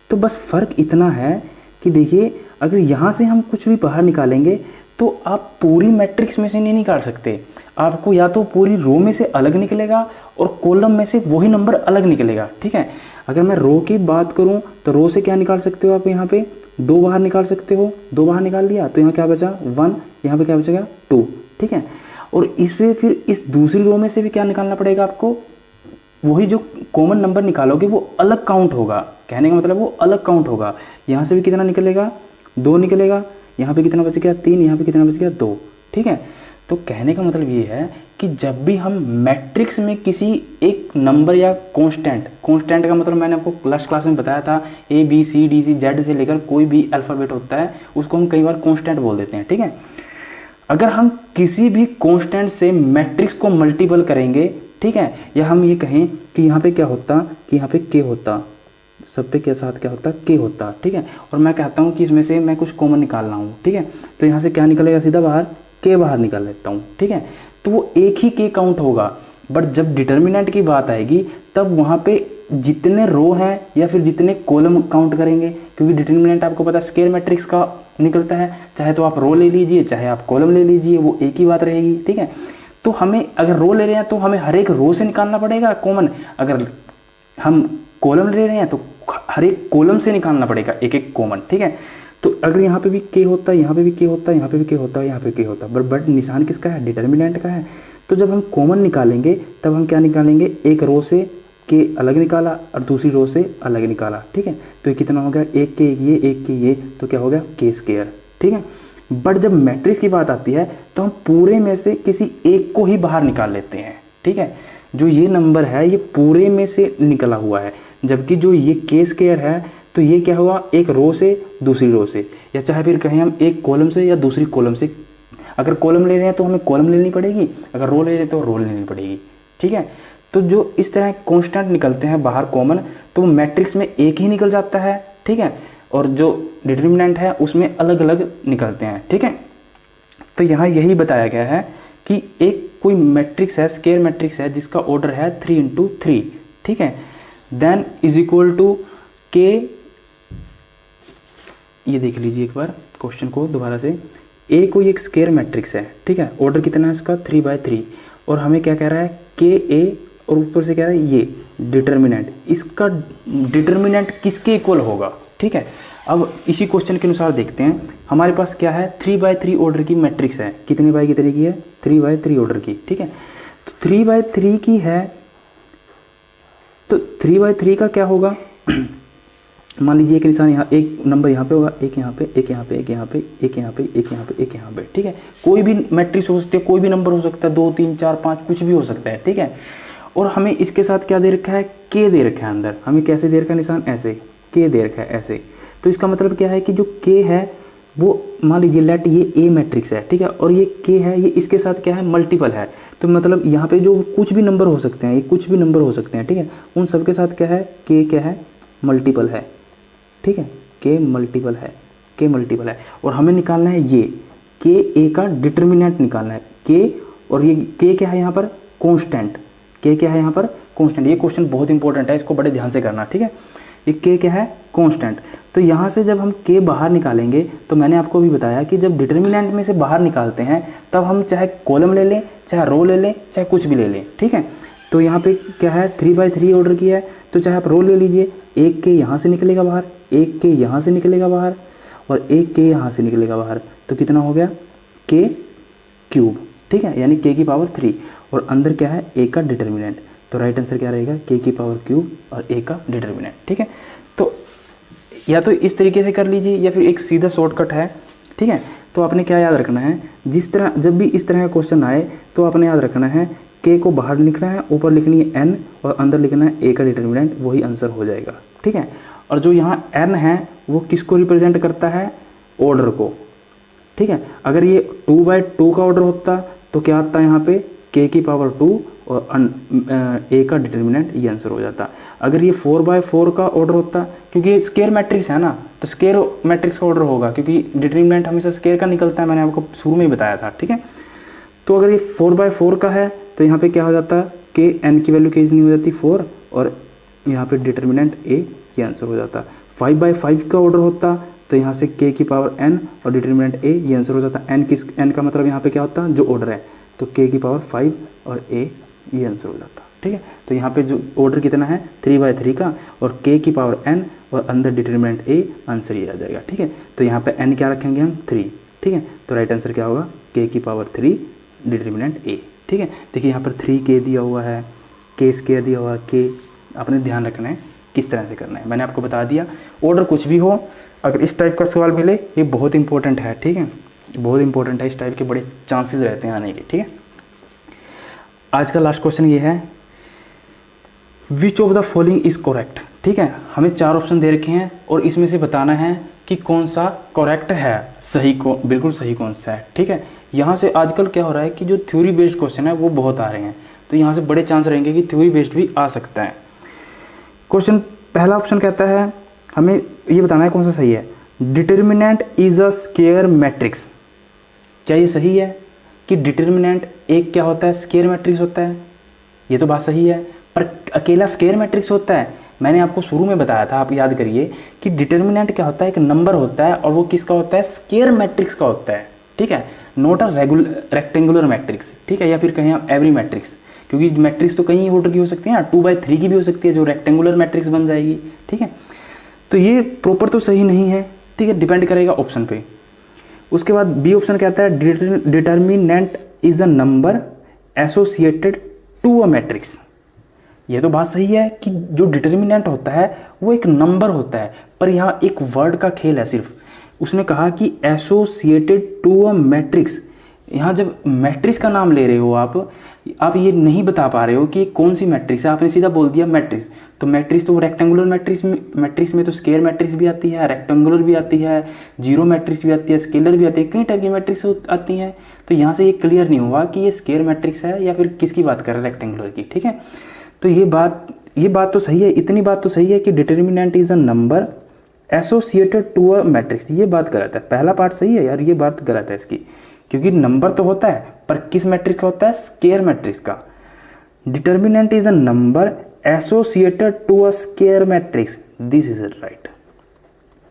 तो बस फ़र्क इतना है कि देखिए, अगर यहाँ से हम कुछ भी बाहर निकालेंगे तो आप पूरी मैट्रिक्स में से नहीं निकाल सकते, आपको या तो पूरी रो में से अलग निकलेगा और कॉलम में से वही नंबर अलग निकलेगा, ठीक है। अगर मैं रो की बात करूं तो रो से क्या निकाल सकते हो आप, यहाँ पे 2 बाहर निकाल सकते हो, 2 बाहर निकाल लिया तो यहाँ क्या बचा 1, यहाँ पे क्या बचेगा 2, ठीक है। और इस पे फिर इस दूसरी रो में से भी क्या निकालना पड़ेगा आपको, वही जो कॉमन नंबर निकालोगे वो अलग काउंट होगा, कहने का मतलब वो अलग काउंट होगा। यहाँ से भी कितना निकलेगा 2 निकलेगा, यहाँ पे कितना बच गया 3, यहाँ पे कितना बच गया 2, ठीक है। तो कहने का मतलब ये है कि जब भी हम मैट्रिक्स में किसी एक नंबर या कांस्टेंट का मतलब मैंने आपको लास्ट क्लास में बताया था, ABCDZ से लेकर कोई भी अल्फ़ाबेट होता है उसको हम कई बार कांस्टेंट बोल देते हैं, ठीक है। अगर हम किसी भी कांस्टेंट से मैट्रिक्स को मल्टीपल करेंगे, ठीक है, या हम ये कहें कि यहाँ पे क्या होता, कि यहाँ पे K होता, सब पे के साथ क्या होता K होता, ठीक है। और मैं कहता हूँ कि इसमें से मैं कुछ कॉमन निकालना हूँ, ठीक है। तो यहाँ से क्या निकलेगा सीधा बाहर, K बाहर निकाल लेता हूँ, ठीक है। तो वो एक ही K काउंट होगा। बट जब डिटर्मिनेंट की बात आएगी तब वहाँ पे जितने रो हैं या फिर जितने कॉलम काउंट करेंगे, क्योंकि डिटर्मिनेंट आपको पता है स्क्वायर मैट्रिक्स का निकलता है, चाहे तो आप रो ले लीजिए चाहे आप कॉलम ले लीजिए, वो एक ही बात रहेगी, ठीक है। तो हमें अगर रो ले रहे हैं तो हमें हर एक रो से निकालना पड़ेगा कॉमन, अगर हम कॉलम ले रहे हैं तो हर एक कॉलम से निकालना पड़ेगा एक एक कॉमन, ठीक है। तो अगर यहाँ पे भी के होता है, यहाँ पे भी के होता है, यहाँ पे भी के होता है, यहाँ पे के होता है, बट निशान किसका है, डिटर्मिनेंट का है। तो जब हम कॉमन निकालेंगे तब हम क्या निकालेंगे, एक रो से के अलग निकाला और दूसरी रो से अलग निकाला, ठीक है। तो ये कितना हो गया, एक के ये, एक के ये, तो क्या हो गया, के स्क्वायर, ठीक है। बट जब मैट्रिक्स की बात आती है तो हम पूरे में से किसी एक को ही बाहर निकाल लेते हैं, ठीक है। जो ये नंबर है ये पूरे में से निकला हुआ है, जबकि जो ये के स्क्वायर है तो ये क्या हुआ, एक रो से दूसरी रो से, या चाहे फिर कहें हम एक कॉलम से या दूसरी कॉलम से। अगर कॉलम ले रहे हैं तो हमें कॉलम लेनी पड़ेगी, अगर रो ले रहे हैं तो रो लेनी पड़ेगी, ठीक है। तो जो इस तरह कांस्टेंट निकलते हैं बाहर कॉमन, तो मैट्रिक्स में एक ही निकल जाता है, ठीक है, और जो डिटर्मिनेंट है उसमें अलग अलग निकलते हैं, ठीक है। तो यहाँ यही बताया गया है कि एक कोई मैट्रिक्स है, स्क्वायर मैट्रिक्स है जिसका ऑर्डर है 3 × 3, ठीक है, देन इज इक्वल टू के, ये देख लीजिए एक बार क्वेश्चन को दोबारा से। ए कोई एक स्क्वायर मैट्रिक्स है, ठीक है, ऑर्डर कितना है इसका 3/3, और हमें क्या कह रहा है, के ए, और ऊपर से कह रहा है ये डिटर्मिनेंट, इसका डिटर्मिनेंट किसके इक्वल होगा, ठीक है। अब इसी क्वेश्चन के अनुसार देखते हैं, हमारे पास क्या है, 3/3 ऑर्डर की मैट्रिक्स है, कितने बाई कितने की है, 3/3 ऑर्डर की, ठीक है। तो 3/3 की है, तो 3/3 का क्या होगा, मान लीजिए एक निशान यहाँ, एक नंबर यहाँ पे होगा, एक यहाँ पे, एक यहाँ पे, एक यहाँ पे, एक यहाँ पे, एक यहाँ पे, एक यहाँ पे, ठीक है। कोई भी मैट्रिक्स हो सकती है, कोई भी नंबर हो सकता है, 2 3 4 5 कुछ भी हो सकता है, ठीक है। और हमें इसके साथ क्या दे रखा है, के दे रखा है अंदर, हमें कैसे दे रखा है निशान, ऐसे के दे रखा है ऐसे। तो इसका मतलब क्या है कि जो के है वो, मान लीजिए लेट ये ए मैट्रिक्स है, ठीक है, और ये के है, ये इसके साथ क्या है, मल्टीपल है। तो मतलब यहाँ पे जो कुछ भी नंबर हो सकते हैं, ये कुछ भी नंबर हो सकते हैं, ठीक है, उन सब के साथ क्या है, के क्या है, मल्टीपल है, ठीक है, के मल्टीपल है, के मल्टीपल है। और हमें निकालना है ये के ए का डिटर्मिनेंट निकालना है, के, और ये के क्या है यहाँ पर, कांस्टेंट, के क्या है यहाँ पर, कांस्टेंट। ये क्वेश्चन बहुत इंपॉर्टेंट है, इसको बड़े ध्यान से करना, ठीक है। ये के क्या है, कांस्टेंट। तो यहाँ से जब हम के बाहर निकालेंगे, तो मैंने आपको भी बताया कि जब डिटर्मिनेंट में से बाहर निकालते हैं तब हम चाहे कॉलम ले लें, चाहे रो ले लें, चाहे कुछ भी ले लें, ठीक है। तो यहाँ पे क्या है, 3/3 ऑर्डर किया है, तो चाहे आप रो ले लीजिए, एक के यहाँ से निकलेगा बाहर, एक के यहाँ से निकलेगा बाहर, और एक के यहाँ से निकलेगा बाहर, तो कितना हो गया, के क्यूब, ठीक है, यानी के की पावर 3, और अंदर क्या है, ए का डिटर्मिनेंट। तो राइट आंसर क्या रहेगा, के की पावर क्यूब और ए का डिटर्मिनेंट, ठीक है। तो या तो इस तरीके से कर लीजिए, या फिर एक सीधा शॉर्टकट है, ठीक है। तो आपने क्या याद रखना है, जिस तरह जब भी इस तरह का क्वेश्चन आए तो आपने याद रखना है, के को बाहर लिखना है, ऊपर लिखनी है एन, और अंदर लिखना है ए का डिटर्मिनेंट, वही आंसर हो जाएगा, ठीक है। और जो यहाँ एन है वो किसको रिप्रेजेंट करता है, ऑर्डर को, ठीक है। अगर ये 2/2 का ऑर्डर होता तो क्या आता है यहाँ पे, के की पावर 2 और ए का डिटर्मिनेंट, ये आंसर हो जाता। अगर ये 4/4 का ऑर्डर होता, क्योंकि ये स्क्वायर मैट्रिक्स है ना, तो स्क्वायर मैट्रिक्स का ऑर्डर होगा, क्योंकि डिटर्मिनेंट हमेशा स्क्वायर का निकलता है, मैंने आपको शुरू में ही बताया था, ठीक है। तो अगर ये 4/4 का है तो यहाँ पे क्या हो जाता है, के एन की वैल्यू कितनी हो जाती, 4, और यहाँ पे डिटर्मिनेंट ए, ये आंसर हो जाता। 5/5 का ऑर्डर होता तो यहाँ से के की पावर एन और डिटर्मिनेंट ए, ये आंसर हो जाता। एन का मतलब यहाँ पे क्या होता है, जो ऑर्डर है, तो के की पावर 5 और ए, ये आंसर हो जाता, ठीक है। तो यहाँ पे जो ऑर्डर कितना है, 3/3 का, और के की पावर एन और अंदर डिटर्मिनेंट ए, आंसर ये आ जाएगा, ठीक है। तो यहाँ पे एन क्या रखेंगे हम, 3, ठीक है। तो राइट आंसर क्या होगा, के की पावर 3 डिटर्मिनेंट ए, ठीक है। देखिए यहाँ पर 3k दिया हुआ है, के स्क्वायर दिया हुआ है, के, आपने ध्यान रखना है किस तरह से करना है, मैंने आपको बता दिया। ऑर्डर कुछ भी हो, अगर इस टाइप का सवाल मिले, ये बहुत इंपॉर्टेंट है, ठीक है, बहुत इंपॉर्टेंट है, इस टाइप के बड़े चांसेस रहते हैं आने के, ठीक है। आज का लास्ट क्वेश्चन ये है, which of the following is correct, ठीक है। हमें 4 ऑप्शन दे रखे हैं और इसमें से बताना है कि कौन सा करेक्ट है, सही को बिल्कुल सही कौन सा है, ठीक है। यहाँ से आजकल क्या हो रहा है कि जो थ्योरी बेस्ड क्वेश्चन है वो बहुत आ रहे हैं, तो यहाँ से बड़े चांस रहेंगे कि थ्योरी बेस्ड भी आ सकता है। क्वेश्चन पहला ऑप्शन कहता है, हमें ये बताना है कौन सा सही है, determinant is a square matrix. क्या ये सही है कि डिटर्मिनेंट एक क्या होता है, स्क्वायर मैट्रिक्स होता है? ये तो बात सही है, पर अकेला स्क्वायर मैट्रिक्स होता है? मैंने आपको शुरू में बताया था, आप याद करिए कि डिटर्मिनेंट क्या होता है, एक नंबर होता है और वो किसका होता है, स्क्वायर मैट्रिक्स का होता है, ठीक है। नॉट अ रेक्टेंगुलर मैट्रिक्स, ठीक है, या फिर कहें हम एवरी मैट्रिक्स, क्योंकि मैट्रिक्स तो कई ऑर्डर की हो सकती है ना, 2/3 की भी हो सकती है जो रेक्टेंगुलर मैट्रिक्स बन जाएगी, ठीक है। तो ये प्रॉपर तो सही नहीं है, ठीक है, डिपेंड करेगा ऑप्शन पे। उसके बाद बी ऑप्शन कहता है determinant is a number associated to a matrix. ये तो बात सही है कि जो डिटर्मिनेंट होता है वो एक नंबर होता है, पर यहाँ एक वर्ड का खेल है सिर्फ। उसने कहा कि एसोसिएटेड टू अ मैट्रिक्स। यहाँ जब मैट्रिक्स का नाम ले रहे हो आप ये नहीं बता पा रहे हो कि कौन सी मैट्रिक्स है, आपने सीधा बोल दिया मैट्रिक्स। तो मैट्रिक्स तो रेक्टेंगुलर मैट्रिक्स में तो स्क्वायर मैट्रिक्स भी आती है, रेक्टेंगुलर भी आती है, जीरो मैट्रिक्स भी आती है, स्केलर भी आती है, कई टाइप की मैट्रिक्स आती हैं। तो यहाँ से ये क्लियर नहीं हुआ कि ये स्क्वायर मैट्रिक्स है या फिर किसकी बात कर रहे हैं, रेक्टेंगुलर की, ठीक है। तो ये बात तो सही है, इतनी बात तो सही है कि determinant is a number associated to a matrix. ये बात गलत है, पहला पार्ट सही है यार, ये बात गलत है इसकी, क्योंकि नंबर तो होता है पर किस मैट्रिक्स का होता है, स्क्वायर मैट्रिक्स का। Determinant is a number associated to a square matrix, this is right,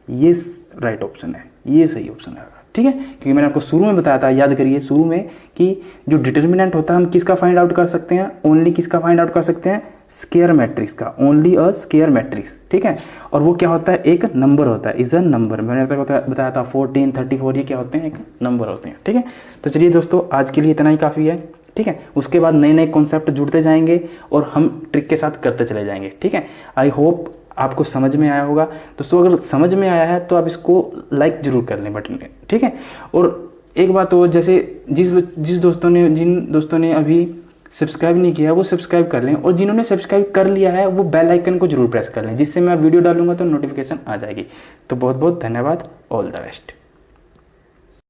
ये राइट ऑप्शन है, ये सही ऑप्शन है, ठीक है। क्योंकि मैंने आपको शुरू में बताया था, याद करिए शुरू में, कि जो डिटर्मिनेंट होता है हम किसका फाइंड आउट कर सकते हैं, ओनली किसका फाइंड आउट कर सकते हैं, स्क्वायर मैट्रिक्स का, ओनली अ स्क्वायर मैट्रिक्स, ठीक है। और वो क्या होता है, एक नंबर होता है, इज अ नंबर। मैंने बताया था 14, 34 ये क्या होते हैं, एक नंबर होते हैं, ठीक है। तो चलिए दोस्तों, आज के लिए इतना ही काफ़ी है, ठीक है। उसके बाद नए नए कॉन्सेप्ट जुड़ते जाएंगे और हम ट्रिक के साथ करते चले जाएंगे, ठीक है। आई होप आपको समझ में आया होगा दोस्तों। अगर समझ में आया है तो आप इसको लाइक जरूर कर लें बटन में, ठीक है। और एक बात और, जैसे जिन दोस्तों ने अभी सब्सक्राइब नहीं किया वो सब्सक्राइब कर लें, और जिन्होंने सब्सक्राइब कर लिया है वो बेल आइकन को जरूर प्रेस कर लें, जिससे मैं वीडियो डालूंगा तो नोटिफिकेशन आ जाएगी। तो बहुत बहुत धन्यवाद, ऑल द बेस्ट।